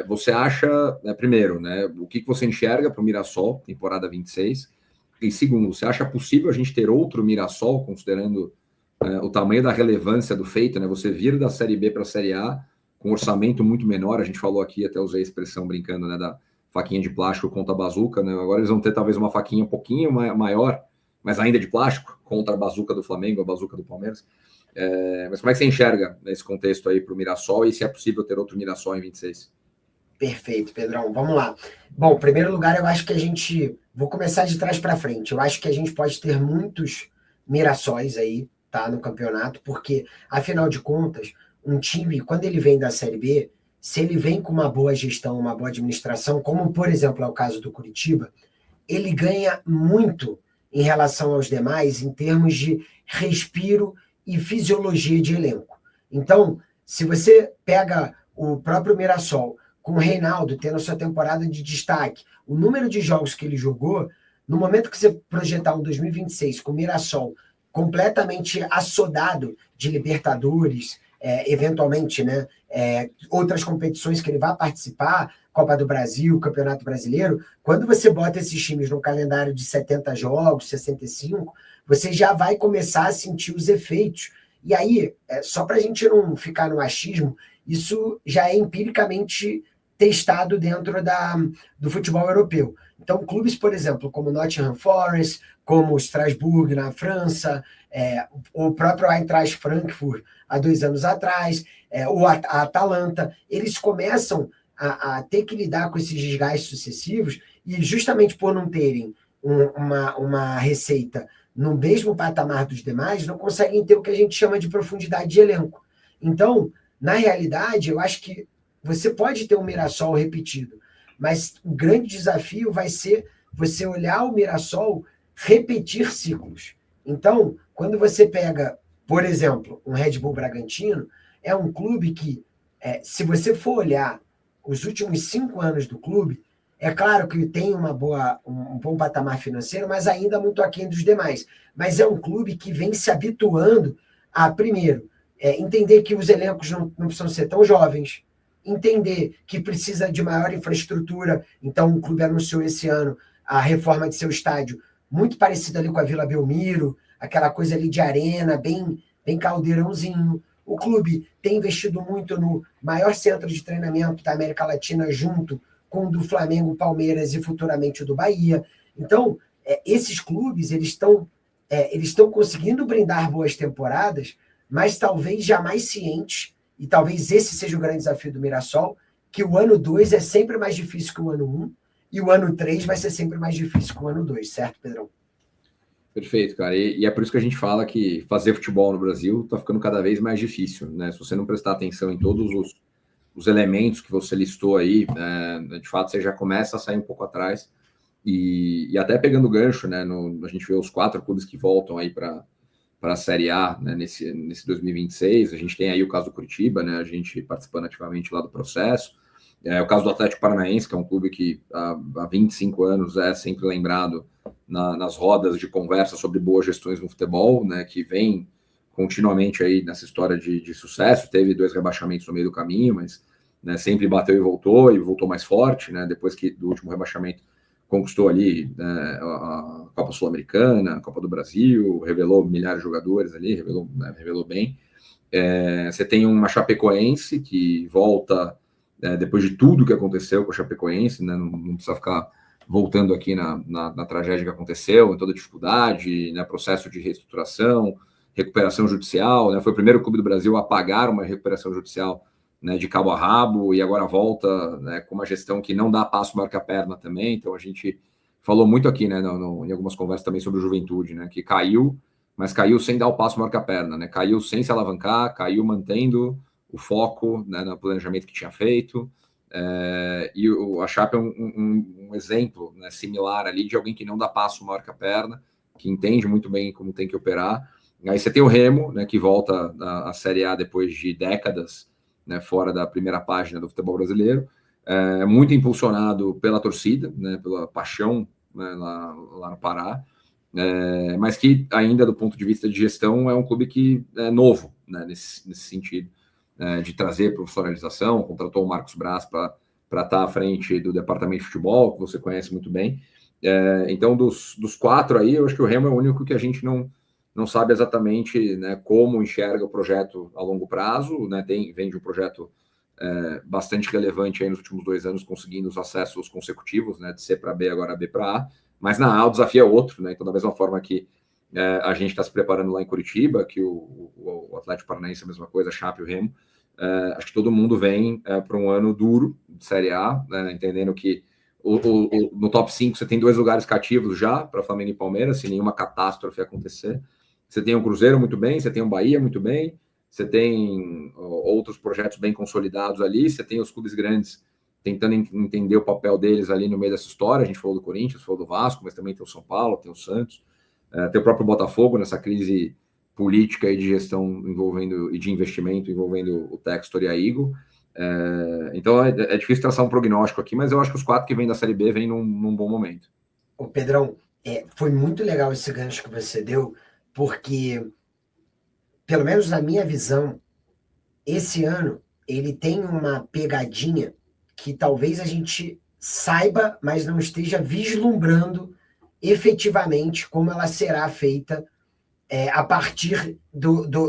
você acha, primeiro, né, o que você enxerga para o Mirassol, temporada 26, e segundo, você acha possível a gente ter outro Mirassol, considerando o tamanho da relevância do feito, né? Você vir da Série B para a Série A com um orçamento muito menor, a gente falou aqui, até usei a expressão brincando, né, da faquinha de plástico contra a bazuca, né? Agora eles vão ter talvez uma faquinha um pouquinho maior, mas ainda de plástico, contra a bazuca do Flamengo, a bazuca do Palmeiras. Mas como é que você enxerga nesse contexto aí para o Mirassol e se é possível ter outro Mirassol em 26? Perfeito, Pedrão. Vamos lá. Bom, em primeiro lugar, eu acho que a gente... Vou começar de trás para frente. Eu acho que a gente pode ter muitos Mirassóis aí, tá, no campeonato, porque, afinal de contas, um time, quando ele vem da Série B, se ele vem com uma boa gestão, uma boa administração, como, por exemplo, é o caso do Curitiba, ele ganha muito em relação aos demais em termos de respiro e fisiologia de elenco. Então, se você pega o próprio Mirassol, com o Reinaldo tendo a sua temporada de destaque, o número de jogos que ele jogou, no momento que você projetar um 2026 com o Mirassol completamente assodado de Libertadores, eventualmente, né, outras competições que ele vai participar, Copa do Brasil, Campeonato Brasileiro, quando você bota esses times no calendário de 70 jogos, 65, você já vai começar a sentir os efeitos. E aí, só para a gente não ficar no achismo, isso já é empiricamente testado dentro do futebol europeu. Então, clubes, por exemplo, como Nottingham Forest, como Strasbourg na França, o próprio Eintracht Frankfurt há 2 anos atrás, a Atalanta, eles começam a ter que lidar com esses desgastes sucessivos e justamente por não terem uma receita no mesmo patamar dos demais, não conseguem ter o que a gente chama de profundidade de elenco. Então, na realidade, eu acho que você pode ter um Mirassol repetido, mas o grande desafio vai ser você olhar o Mirassol repetir ciclos. Então, quando você pega, por exemplo, um Red Bull Bragantino, é um clube que, se você for olhar os últimos 5 anos do clube, é claro que tem um bom patamar financeiro, mas ainda muito aquém dos demais. Mas é um clube que vem se habituando a, primeiro, entender que os elencos não precisam ser tão jovens, entender que precisa de maior infraestrutura. Então, o clube anunciou esse ano a reforma de seu estádio, muito parecida ali com a Vila Belmiro, aquela coisa ali de arena, bem caldeirãozinho. O clube tem investido muito no maior centro de treinamento da América Latina, junto com o do Flamengo, Palmeiras e futuramente o do Bahia. Então, esses clubes eles estão conseguindo brindar boas temporadas, mas talvez jamais cientes, e talvez esse seja o grande desafio do Mirassol, que o ano 2 é sempre mais difícil que o ano 1, e o ano 3 vai ser sempre mais difícil que o ano 2, certo, Pedrão? Perfeito, cara. E é por isso que a gente fala que fazer futebol no Brasil está ficando cada vez mais difícil, né? Se você não prestar atenção em todos os elementos que você listou aí, de fato você já começa a sair um pouco atrás. E até pegando gancho, né? A gente vê os 4 clubes que voltam aí para a Série A, né, nesse 2026. A gente tem aí o caso do Curitiba, né? A gente participando ativamente lá do processo. O caso do Atlético Paranaense, que é um clube que há 25 anos é sempre lembrado nas rodas de conversa sobre boas gestões no futebol, né, que vem continuamente aí nessa história de sucesso. Teve 2 rebaixamentos no meio do caminho, mas, né, sempre bateu e voltou mais forte, né, depois que do último rebaixamento conquistou ali, né, a Copa Sul-Americana, a Copa do Brasil, revelou milhares de jogadores ali, revelou bem. Você tem uma Chapecoense que volta, depois de tudo que aconteceu com a Chapecoense, né, não precisa ficar voltando aqui na tragédia que aconteceu, em toda a dificuldade, né, processo de reestruturação, recuperação judicial, né, foi o primeiro clube do Brasil a pagar uma recuperação judicial, né, de cabo a rabo, e agora volta, né, com uma gestão que não dá passo maior que a perna também. Então a gente falou muito aqui, né, em algumas conversas também sobre o Juventude, né, que caiu, mas caiu sem dar o passo maior que a perna, né, caiu sem se alavancar, caiu mantendo o foco, né, no planejamento que tinha feito. E a Chape é um exemplo, né, similar ali de alguém que não dá passo maior que a perna, que entende muito bem como tem que operar. Aí você tem o Remo, né, que volta à Série A depois de décadas, né, fora da primeira página do futebol brasileiro, muito impulsionado pela torcida, né, pela paixão, né, lá no Pará, mas que ainda do ponto de vista de gestão é um clube que é novo, né, nesse sentido. De trazer profissionalização, contratou o Marcos Braz para estar à frente do departamento de futebol, que você conhece muito bem. Então, dos 4 aí, eu acho que o Remo é o único que a gente não sabe exatamente, né, como enxerga o projeto a longo prazo, né, vem de um projeto bastante relevante aí nos últimos 2 anos, conseguindo os acessos consecutivos, né, de C para B, agora B para A, mas na A o desafio é outro, né, então da mesma forma que a gente está se preparando lá em Curitiba, que o Atlético Paranaense é a mesma coisa, a Chape e o Remo. Acho que todo mundo vem para um ano duro de Série A, né, entendendo que no top 5 você tem 2 lugares cativos já para Flamengo e Palmeiras, se nenhuma catástrofe acontecer. Você tem o Cruzeiro muito bem, você tem o Bahia muito bem, você tem outros projetos bem consolidados ali, você tem os clubes grandes tentando entender o papel deles ali no meio dessa história. A gente falou do Corinthians, falou do Vasco, mas também tem o São Paulo, tem o Santos. Tem o próprio Botafogo nessa crise política e de gestão envolvendo e de investimento envolvendo o Textor e a Eagle. Então é difícil traçar um prognóstico aqui, mas eu acho que os 4 que vêm da Série B vêm num bom momento. Ô Pedrão, foi muito legal esse gancho que você deu, porque, pelo menos na minha visão, esse ano ele tem uma pegadinha que talvez a gente saiba, mas não esteja vislumbrando efetivamente como ela será feita a partir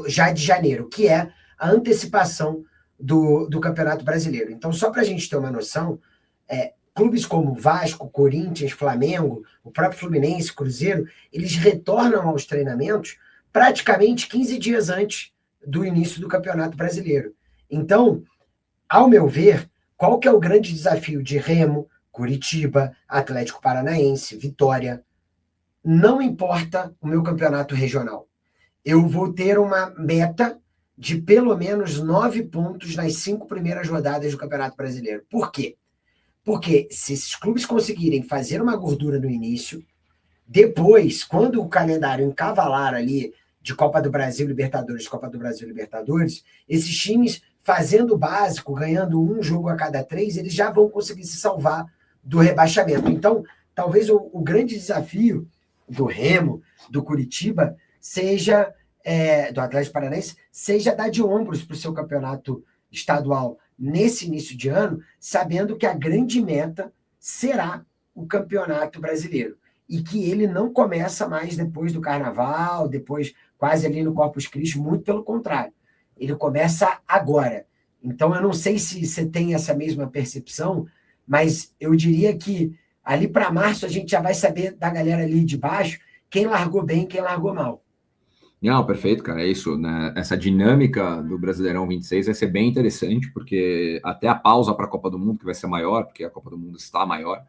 já de janeiro, que é a antecipação do Campeonato Brasileiro. Então, só para a gente ter uma noção, clubes como Vasco, Corinthians, Flamengo, o próprio Fluminense, Cruzeiro, eles retornam aos treinamentos praticamente 15 dias antes do início do Campeonato Brasileiro. Então, ao meu ver, qual que é o grande desafio de Remo, Curitiba, Atlético Paranaense, Vitória? Não importa o meu campeonato regional. Eu vou ter uma meta de pelo menos 9 pontos nas 5 primeiras rodadas do Campeonato Brasileiro. Por quê? Porque se esses clubes conseguirem fazer uma gordura no início, depois, quando o calendário encavalar ali de Copa do Brasil, Libertadores, Copa do Brasil, Libertadores, esses times fazendo o básico, ganhando um jogo a cada 3, eles já vão conseguir se salvar do rebaixamento. Então, talvez o grande desafio do Remo, do Curitiba, seja, do Atlético Paranaense, seja dar de ombros para o seu campeonato estadual nesse início de ano, sabendo que a grande meta será o Campeonato Brasileiro. E que ele não começa mais depois do Carnaval, depois quase ali no Corpus Christi, muito pelo contrário. Ele começa agora. Então, eu não sei se você tem essa mesma percepção, mas eu diria que ali para março a gente já vai saber da galera ali de baixo quem largou bem e quem largou mal. Não, perfeito, cara, é isso, né? Essa dinâmica do Brasileirão 26 vai ser bem interessante, porque até a pausa para a Copa do Mundo, que vai ser maior, porque a Copa do Mundo está maior,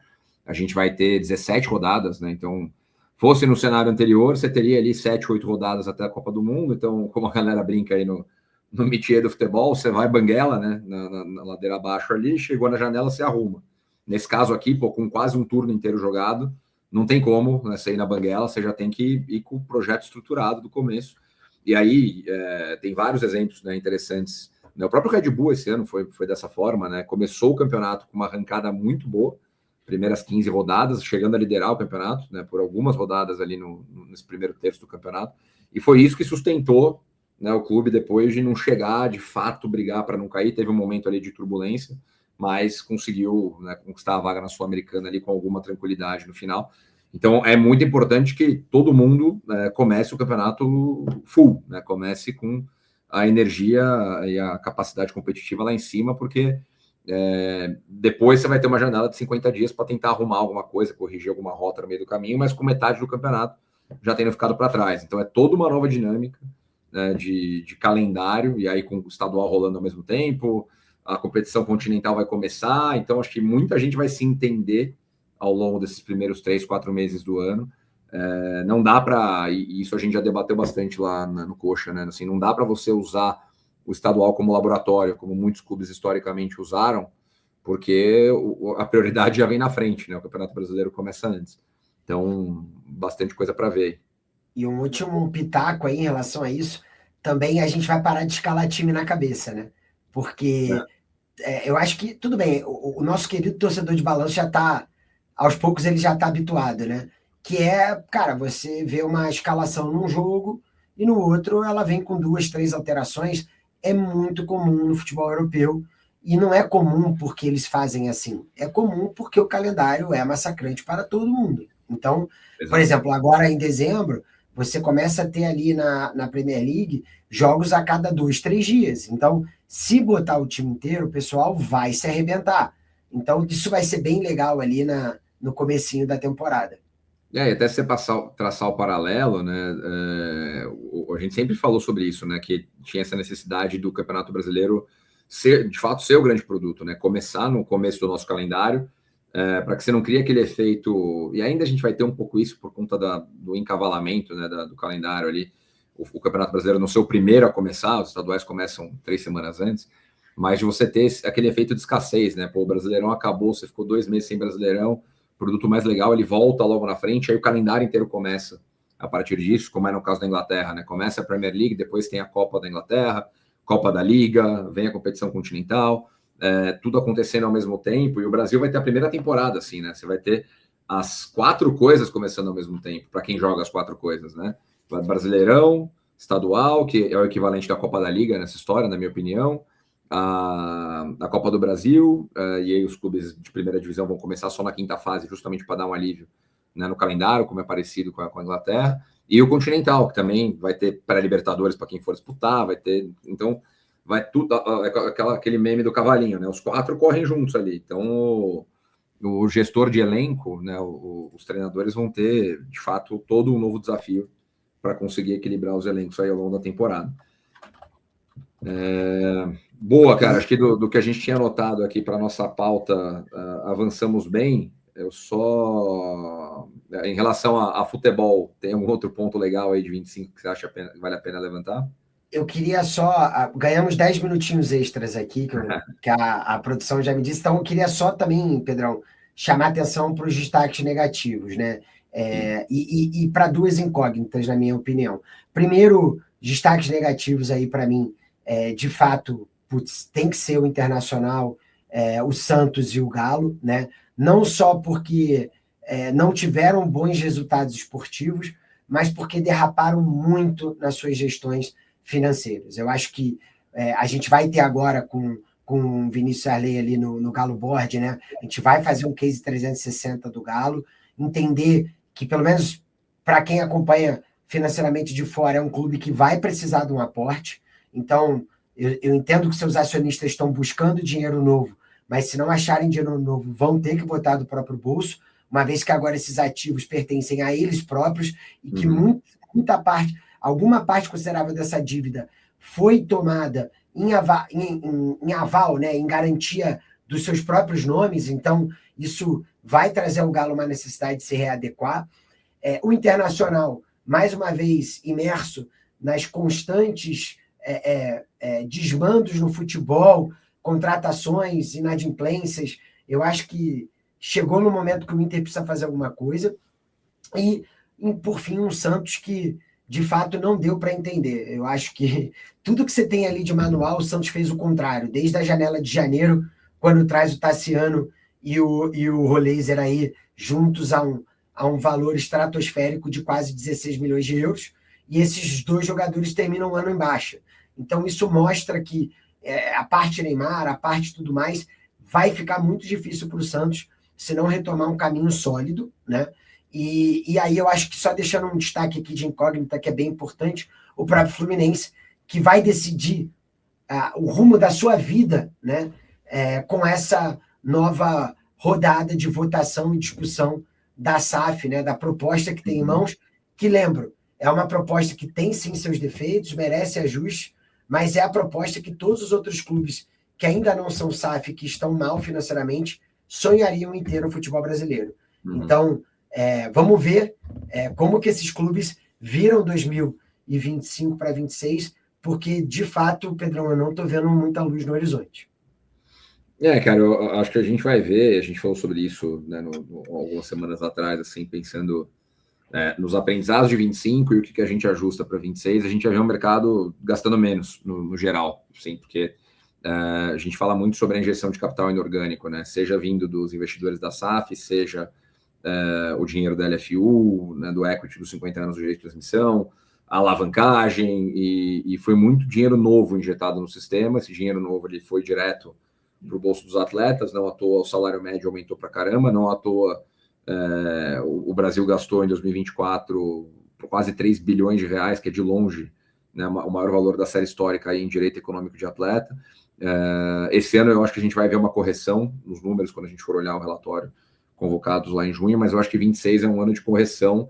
a gente vai ter 17 rodadas, né? Então, fosse no cenário anterior, você teria ali 7, 8 rodadas até a Copa do Mundo. Então, como a galera brinca aí no métier do futebol, você vai banguela, né? Na ladeira abaixo ali, chegou na janela, você arruma. Nesse caso aqui, pô, com quase um turno inteiro jogado, não tem como, né, você ir na banguela, você já tem que ir com o projeto estruturado do começo. E aí, tem vários exemplos, né, interessantes. O próprio Red Bull esse ano foi dessa forma, né? Começou o campeonato com uma arrancada muito boa, primeiras 15 rodadas, chegando a liderar o campeonato, né, por algumas rodadas ali nesse primeiro terço do campeonato, e foi isso que sustentou, né, o clube depois de não chegar, de fato, brigar para não cair. Teve um momento ali de turbulência, mas conseguiu, né, conquistar a vaga na Sul-Americana ali com alguma tranquilidade no final. Então é muito importante que todo mundo, né, comece o campeonato full, né, comece com a energia e a capacidade competitiva lá em cima, porque depois você vai ter uma janela de 50 dias para tentar arrumar alguma coisa, corrigir alguma rota no meio do caminho, mas com metade do campeonato já tendo ficado para trás. Então é toda uma nova dinâmica, né, de calendário, e aí com o estadual rolando ao mesmo tempo, a competição continental vai começar. Então acho que muita gente vai se entender ao longo desses primeiros 3, 4 meses do ano. Não dá para, e isso a gente já debateu bastante lá no Coxa, né? Assim, não dá para você usar o estadual como laboratório, como muitos clubes historicamente usaram, porque a prioridade já vem na frente, né? O Campeonato Brasileiro começa antes. Então, bastante coisa para ver. E um último pitaco aí em relação a isso, também a gente vai parar de escalar time na cabeça, né? Porque eu acho que, tudo bem, o nosso querido torcedor de balanço já está, aos poucos ele já está habituado, né? Que cara, você vê uma escalação num jogo e no outro ela vem com 2, 3 alterações. É muito comum no futebol europeu, e não é comum porque eles fazem assim, é comum porque o calendário é massacrante para todo mundo. Então, por exemplo, agora em dezembro, você começa a ter ali na Premier League jogos a cada 2, 3 dias. Então, se botar o time inteiro, o pessoal vai se arrebentar. Então, isso vai ser bem legal ali no comecinho da temporada. E até se você traçar o paralelo, né? A gente sempre falou sobre isso, né? Que tinha essa necessidade do Campeonato Brasileiro ser, de fato, ser o grande produto, né? Começar no começo do nosso calendário, para que você não crie aquele efeito. E ainda a gente vai ter um pouco isso por conta do encavalamento, né? Do calendário ali. O Campeonato Brasileiro não ser o primeiro a começar, os estaduais começam 3 semanas antes, mas de você ter aquele efeito de escassez, né? Pô, o Brasileirão acabou, você ficou 2 meses sem Brasileirão, produto mais legal, ele volta logo na frente, aí o calendário inteiro começa a partir disso, como é no caso da Inglaterra, né? Começa a Premier League, depois tem a Copa da Inglaterra, Copa da Liga, vem a competição continental, tudo acontecendo ao mesmo tempo, e o Brasil vai ter a primeira temporada, assim, né? Você vai ter as 4 coisas começando ao mesmo tempo, para quem joga as 4 coisas, né? Brasileirão, estadual, que é o equivalente da Copa da Liga nessa história, na minha opinião, a Copa do Brasil, e aí os clubes de primeira divisão vão começar só na quinta fase, justamente para dar um alívio, né, no calendário, como é parecido com a Inglaterra, e o Continental, que também vai ter pré-libertadores para quem for disputar, vai ter, então vai tudo, aquele meme do cavalinho, né, os 4 correm juntos ali. Então o gestor de elenco, né, os treinadores vão ter, de fato, todo um novo desafio para conseguir equilibrar os elencos aí ao longo da temporada. Boa, cara, acho que do que a gente tinha anotado aqui para nossa pauta, avançamos bem. Eu só, em relação a futebol, tem algum outro ponto legal aí de 25 que você acha que vale a pena levantar? Eu queria só. Ganhamos 10 minutinhos extras aqui, que a produção já me disse. Então, eu queria só também, Pedrão, chamar atenção para os destaques negativos, né? E para duas incógnitas, na minha opinião. Primeiro, destaques negativos aí para mim, de fato, putz, tem que ser o Internacional, o Santos e o Galo, né? Não só porque não tiveram bons resultados esportivos, mas porque derraparam muito nas suas gestões financeiras. Eu acho que a gente vai ter agora com o Vinícius Arley ali no Galo Board, né? A gente vai fazer um case 360 do Galo, entender que, pelo menos para quem acompanha financeiramente de fora, é um clube que vai precisar de um aporte. Então, eu entendo que seus acionistas estão buscando dinheiro novo, mas se não acharem dinheiro novo, vão ter que botar do próprio bolso, uma vez que agora esses ativos pertencem a eles próprios e que muita parte, alguma parte considerável dessa dívida foi tomada em aval, né, em garantia dos seus próprios nomes, então isso vai trazer ao Galo uma necessidade de se readequar. O Internacional, mais uma vez, imerso nas constantes desmandos no futebol, contratações, inadimplências. Eu acho que chegou no momento que o Inter precisa fazer alguma coisa. E, por fim, um Santos que, de fato, não deu para entender. Eu acho que tudo que você tem ali de manual, o Santos fez o contrário. Desde a janela de janeiro, quando traz o Tassiano e o Roleiser aí juntos a um valor estratosférico de quase 16 milhões de euros, e esses dois jogadores terminam o ano em baixa. Então, isso mostra que a parte Neymar, a parte tudo mais, vai ficar muito difícil para o Santos se não retomar um caminho sólido, né? E aí eu acho que só deixando um destaque aqui de incógnita, que é bem importante, o próprio Fluminense, que vai decidir o rumo da sua vida, né? Com essa nova rodada de votação e discussão da SAF, né? Da proposta que tem em mãos, que, lembro, é uma proposta que tem sim seus defeitos, merece ajuste, mas é a proposta que todos os outros clubes que ainda não são SAF, que estão mal financeiramente, sonhariam em ter no futebol brasileiro. Então, vamos ver como que esses clubes viram 2025 para 2026, porque, de fato, Pedrão, eu não estou vendo muita luz no horizonte. Cara, eu acho que a gente vai ver, a gente falou sobre isso, né, algumas semanas atrás, assim, pensando nos aprendizados de 25 e o que a gente ajusta para 26, a gente já vê um mercado gastando menos no geral, assim, porque a gente fala muito sobre a injeção de capital inorgânico, né, seja vindo dos investidores da SAF, seja o dinheiro da LFU, né, do equity dos 50 anos do direito de transmissão, a alavancagem, e foi muito dinheiro novo injetado no sistema. Esse dinheiro novo ele foi direto para o bolso dos atletas, não à toa o salário médio aumentou para caramba, não à toa o Brasil gastou em 2024 quase 3 bilhões de reais, que é de longe, né, o maior valor da série histórica aí em direito econômico de atleta. Esse ano eu acho que a gente vai ver uma correção nos números quando a gente for olhar o relatório convocados lá em junho, mas eu acho que 26 é um ano de correção,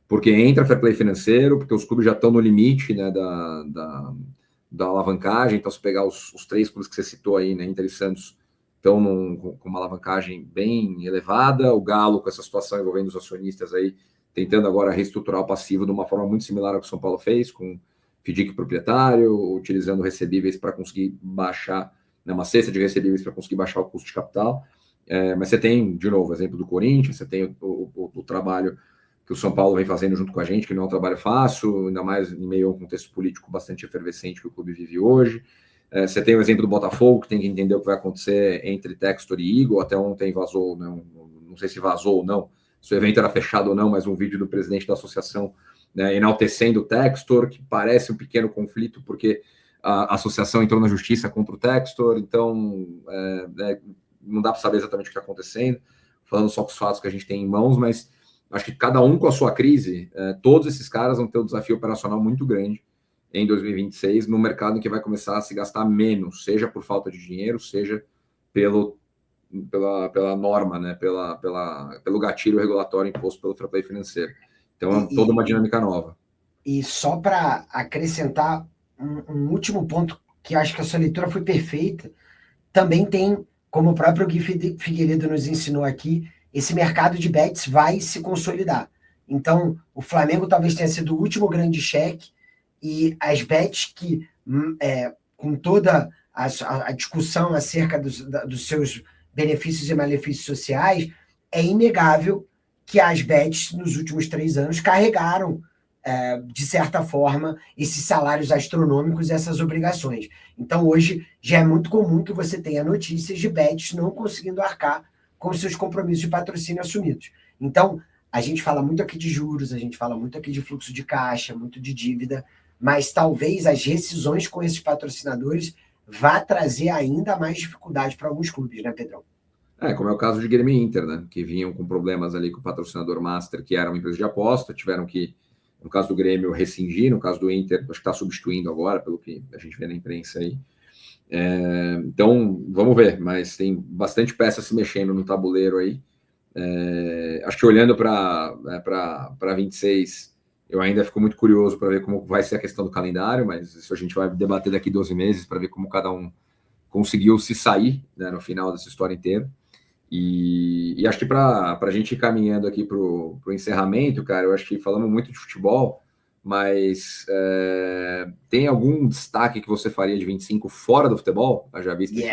porque entra fair play financeiro, porque os clubes já estão no limite, né, da alavancagem. Então, se pegar os três clubes que você citou aí, né, Inter e Santos, estão com uma alavancagem bem elevada, o Galo com essa situação envolvendo os acionistas aí, tentando agora reestruturar o passivo de uma forma muito similar ao que o São Paulo fez, com FDIC proprietário, utilizando recebíveis para conseguir baixar, né, uma cesta de recebíveis para conseguir baixar o custo de capital. Mas você tem, de novo, o exemplo do Corinthians, você tem o trabalho que o São Paulo vem fazendo junto com a gente, que não é um trabalho fácil, ainda mais em meio a um contexto político bastante efervescente que o clube vive hoje. Você tem o exemplo do Botafogo, que tem que entender o que vai acontecer entre Textor e Igor. Até ontem vazou, não sei se vazou ou não, se o evento era fechado ou não, mas um vídeo do presidente da associação, né, enaltecendo o Textor, que parece um pequeno conflito, porque a associação entrou na justiça contra o Textor, então não dá para saber exatamente o que está acontecendo, falando só com os fatos que a gente tem em mãos, mas acho que cada um com a sua crise, todos esses caras vão ter um desafio operacional muito grande em 2026, no mercado em que vai começar a se gastar menos, seja por falta de dinheiro, seja pela norma, né, pelo gatilho regulatório imposto pelo fair play financeiro. Então é toda uma dinâmica nova. E só para acrescentar um último ponto, que acho que a sua leitura foi perfeita, também tem, como o próprio Gui Figueiredo nos ensinou aqui, esse mercado de bets vai se consolidar. Então, o Flamengo talvez tenha sido o último grande cheque, E as bets que, com toda a discussão acerca dos seus benefícios e malefícios sociais, é inegável que as bets nos últimos 3 anos carregaram, de certa forma, esses salários astronômicos, essas obrigações. Então, hoje, já é muito comum que você tenha notícias de bets não conseguindo arcar com seus compromissos de patrocínio assumidos. Então, a gente fala muito aqui de juros, a gente fala muito aqui de fluxo de caixa, muito de dívida, mas talvez as rescisões com esses patrocinadores vá trazer ainda mais dificuldade para alguns clubes, né, Pedrão? Como é o caso de Grêmio e Inter, né? Que vinham com problemas ali com o patrocinador master, que era uma empresa de aposta, tiveram que, no caso do Grêmio, rescindir, no caso do Inter, acho que está substituindo agora, pelo que a gente vê na imprensa aí. Então, vamos ver, mas tem bastante peça se mexendo no tabuleiro aí. Acho que olhando para 26, eu ainda fico muito curioso para ver como vai ser a questão do calendário, mas isso a gente vai debater daqui 12 meses para ver como cada um conseguiu se sair, né, no final dessa história inteira. E acho que para a gente ir caminhando aqui para o encerramento, cara, eu acho que falamos muito de futebol, mas tem algum destaque que você faria de 25 fora do futebol? Eu já visto que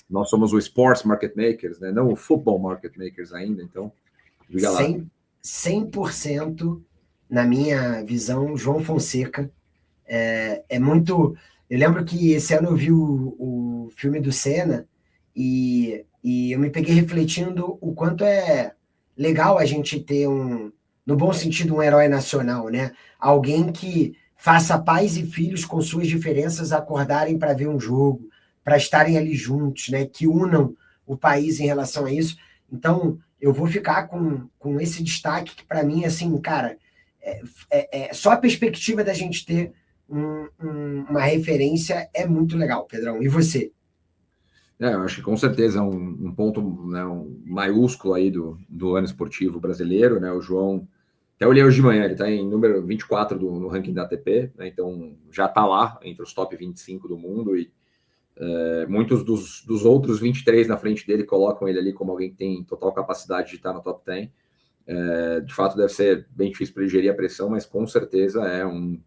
nós somos o Sports Market Makers, né? Não o Football Market Makers ainda, então diga lá. 100% na minha visão, João Fonseca é muito... Eu lembro que esse ano eu vi o filme do Senna e eu me peguei refletindo o quanto é legal a gente ter no bom sentido, um herói nacional, né? Alguém que faça pais e filhos com suas diferenças acordarem para ver um jogo, para estarem ali juntos, né? Que unam o país em relação a isso. Então, eu vou ficar com esse destaque que, para mim, assim, cara, só a perspectiva da gente ter uma referência é muito legal, Pedrão. E você? Eu acho que com certeza é um ponto, né, um maiúsculo aí do ano esportivo brasileiro, né? O João, até olhei hoje de manhã, ele está em número 24 no ranking da ATP, né? Então já está lá entre os top 25 do mundo e muitos dos outros 23 na frente dele colocam ele ali como alguém que tem total capacidade de estar no top 10. De fato deve ser bem difícil para ele gerir a pressão, mas com certeza é um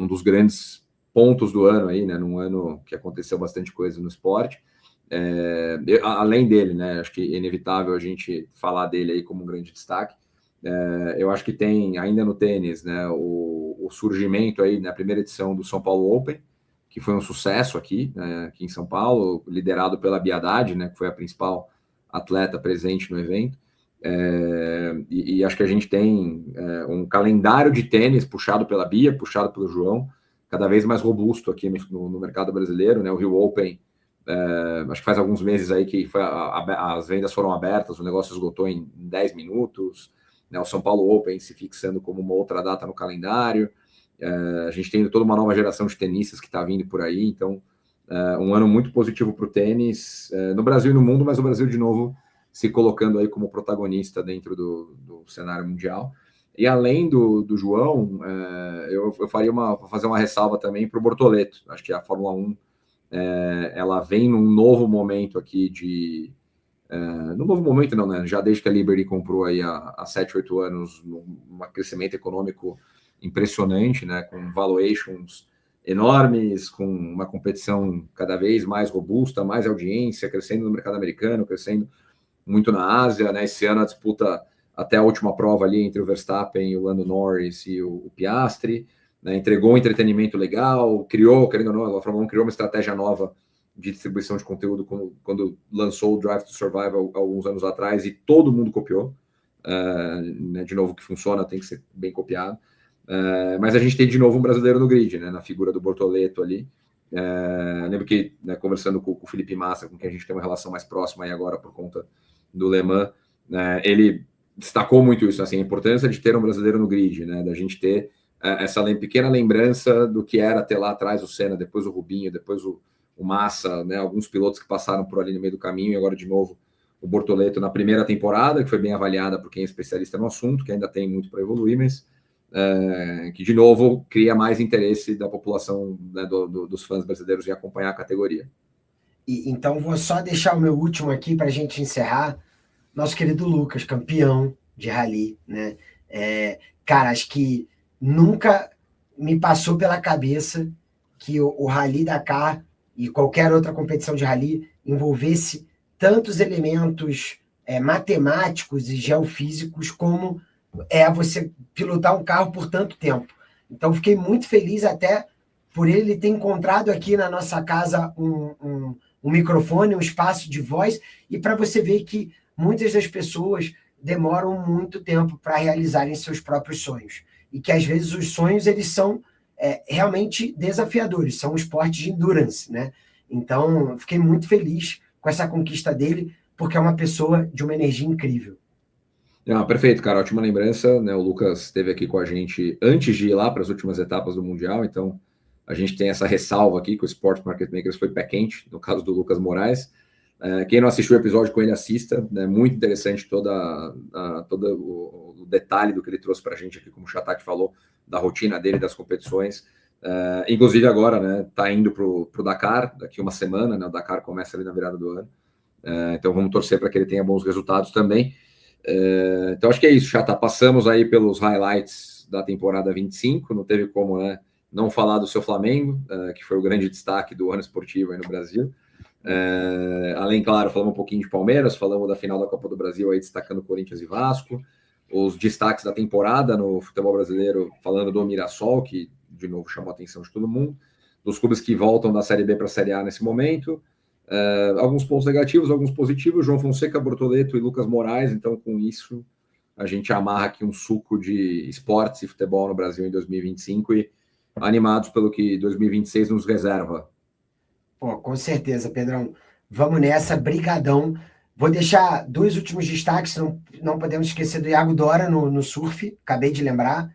dos grandes pontos do ano aí, né? Num ano que aconteceu bastante coisa no esporte. Além dele, né? Acho que é inevitável a gente falar dele aí como um grande destaque. Eu acho que tem ainda no tênis, né? O surgimento aí na primeira edição do São Paulo Open, que foi um sucesso aqui, né, aqui em São Paulo, liderado pela Bia Haddad, né? Que foi a principal atleta presente no evento. E acho que a gente tem um calendário de tênis puxado pela Bia, puxado pelo João, cada vez mais robusto aqui no mercado brasileiro, né? O Rio Open, acho que faz alguns meses aí que as vendas foram abertas, o negócio esgotou em 10 minutos, né? O São Paulo Open se fixando como uma outra data no calendário, a gente tem toda uma nova geração de tenistas que está vindo por aí, então um ano muito positivo para o tênis, no Brasil e no mundo, mas o Brasil de novo se colocando aí como protagonista dentro do cenário mundial. E além do João, eu vou fazer uma ressalva também para o Bortoleto. Acho que a Fórmula 1 ela vem num novo momento aqui no novo momento não, né? Já desde que a Liberty comprou aí há 7, 8 anos, um crescimento econômico impressionante, né? Com valuations enormes, com uma competição cada vez mais robusta, mais audiência, crescendo no mercado americano, crescendo muito na Ásia, né? Esse ano a disputa até a última prova ali entre o Verstappen, o Lando Norris e o Piastri, né? Entregou um entretenimento legal, querendo ou não, a Fórmula 1 criou uma estratégia nova de distribuição de conteúdo quando lançou o Drive to Survive alguns anos atrás e todo mundo copiou, né? De novo, que funciona tem que ser bem copiado, mas a gente tem de novo um brasileiro no grid, né? Na figura do Bortoleto ali. Lembro que, né, conversando com o Felipe Massa, com quem a gente tem uma relação mais próxima aí agora por conta do Le Mans, ele destacou muito isso, assim, a importância de ter um brasileiro no grid, né, da gente ter essa pequena lembrança do que era até lá atrás o Senna, depois o Rubinho, depois o Massa, né, alguns pilotos que passaram por ali no meio do caminho, e agora de novo o Bortoleto na primeira temporada, que foi bem avaliada por quem é especialista no assunto, que ainda tem muito para evoluir, mas que de novo cria mais interesse da população, né, dos fãs brasileiros em acompanhar a categoria. Então vou só deixar o meu último aqui para a gente encerrar. Nosso querido Lucas, campeão de rally, né? Cara, acho que nunca me passou pela cabeça que o Rally Dakar e qualquer outra competição de rally envolvesse tantos elementos matemáticos e geofísicos como você pilotar um carro por tanto tempo. Então, fiquei muito feliz até por ele ter encontrado aqui na nossa casa um microfone, um espaço de voz, e para você ver que muitas das pessoas demoram muito tempo para realizarem seus próprios sonhos. E que, às vezes, os sonhos eles são realmente desafiadores, são um esporte de endurance, né? Então, fiquei muito feliz com essa conquista dele, porque é uma pessoa de uma energia incrível. Perfeito, cara, ótima lembrança, né? O Lucas esteve aqui com a gente antes de ir lá para as últimas etapas do Mundial, então a gente tem essa ressalva aqui que o Sports Market Makers foi pé quente, no caso do Lucas Moraes. Quem não assistiu o episódio com ele, assista, né? Muito interessante todo o detalhe do que ele trouxe para a gente aqui, como o Chatak falou, da rotina dele, das competições. Inclusive agora, né, tá indo para o Dakar, daqui uma semana, né? O Dakar começa ali na virada do ano. Então vamos torcer para que ele tenha bons resultados também. Então acho que é isso, Chata. Passamos aí pelos highlights da temporada 25, não teve como, né, não falar do seu Flamengo, que foi o grande destaque do ano esportivo aí no Brasil. Além, claro, falamos um pouquinho de Palmeiras, falamos da final da Copa do Brasil aí destacando Corinthians e Vasco, os destaques da temporada no futebol brasileiro, falando do Mirassol, que de novo chamou a atenção de todo mundo, dos clubes que voltam da Série B para a Série A nesse momento. Alguns pontos negativos, alguns positivos, João Fonseca, Bortoleto e Lucas Moraes. Então, com isso, a gente amarra aqui um suco de esportes e futebol no Brasil em 2025 e animados pelo que 2026 nos reserva. Pô, com certeza, Pedrão. Vamos nessa, brigadão. Vou deixar dois últimos destaques, não podemos esquecer do Iago Dora no surf, acabei de lembrar.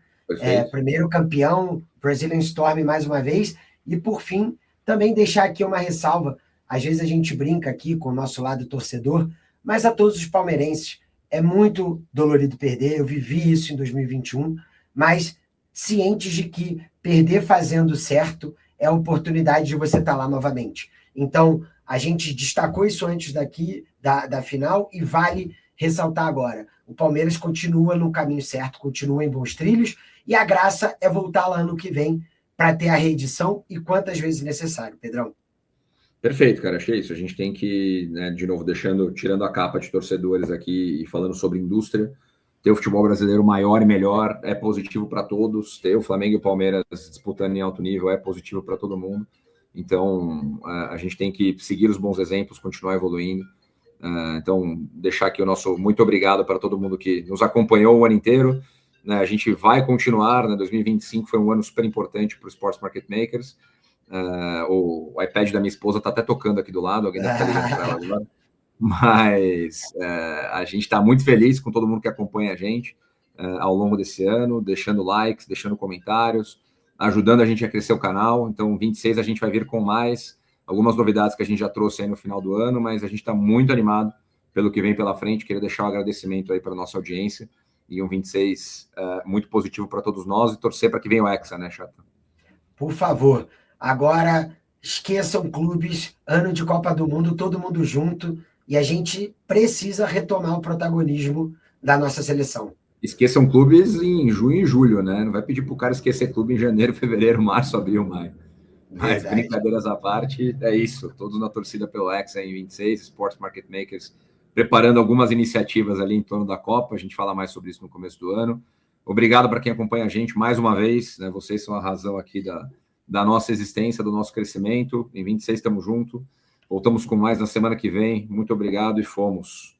Primeiro campeão, Brazilian Storm mais uma vez. E, por fim, também deixar aqui uma ressalva. Às vezes a gente brinca aqui com o nosso lado torcedor, mas a todos os palmeirenses é muito dolorido perder. Eu vivi isso em 2021, mas cientes de que perder fazendo certo é a oportunidade de você estar lá novamente. Então, a gente destacou isso antes da final e vale ressaltar agora. O Palmeiras continua no caminho certo, continua em bons trilhos, e a graça é voltar lá ano que vem para ter a reedição e quantas vezes necessário, Pedrão. Perfeito, cara, achei isso. A gente tem que, né, de novo, tirando a capa de torcedores aqui e falando sobre indústria, ter o futebol brasileiro maior e melhor é positivo para todos. Ter o Flamengo e o Palmeiras disputando em alto nível é positivo para todo mundo. Então, a gente tem que seguir os bons exemplos, continuar evoluindo. Então, deixar aqui o nosso muito obrigado para todo mundo que nos acompanhou o ano inteiro. A gente vai continuar, né? 2025 foi um ano super importante para o Sports Market Makers. O iPad da minha esposa está até tocando aqui do lado, alguém deve estar ligando para ela agora. Mas a gente está muito feliz com todo mundo que acompanha a gente ao longo desse ano, deixando likes, deixando comentários, ajudando a gente a crescer o canal. Então, 26 a gente vai vir com mais algumas novidades que a gente já trouxe aí no final do ano, mas a gente está muito animado pelo que vem pela frente. Queria deixar um agradecimento aí para a nossa audiência e um 26 muito positivo para todos nós e torcer para que venha o Hexa, né, Chata? Por favor, agora esqueçam clubes, ano de Copa do Mundo, todo mundo junto, e a gente precisa retomar o protagonismo da nossa seleção. Esqueçam clubes em junho e julho, né? Não vai pedir para o cara esquecer clube em janeiro, fevereiro, março, abril, maio. Mas verdade. Brincadeiras à parte, é isso. Todos na torcida pelo Hexa em 26, Sports Market Makers preparando algumas iniciativas ali em torno da Copa. A gente fala mais sobre isso no começo do ano. Obrigado para quem acompanha a gente mais uma vez, né? Vocês são a razão aqui da nossa existência, do nosso crescimento. Em 26 estamos juntos. Voltamos com mais na semana que vem. Muito obrigado e fomos.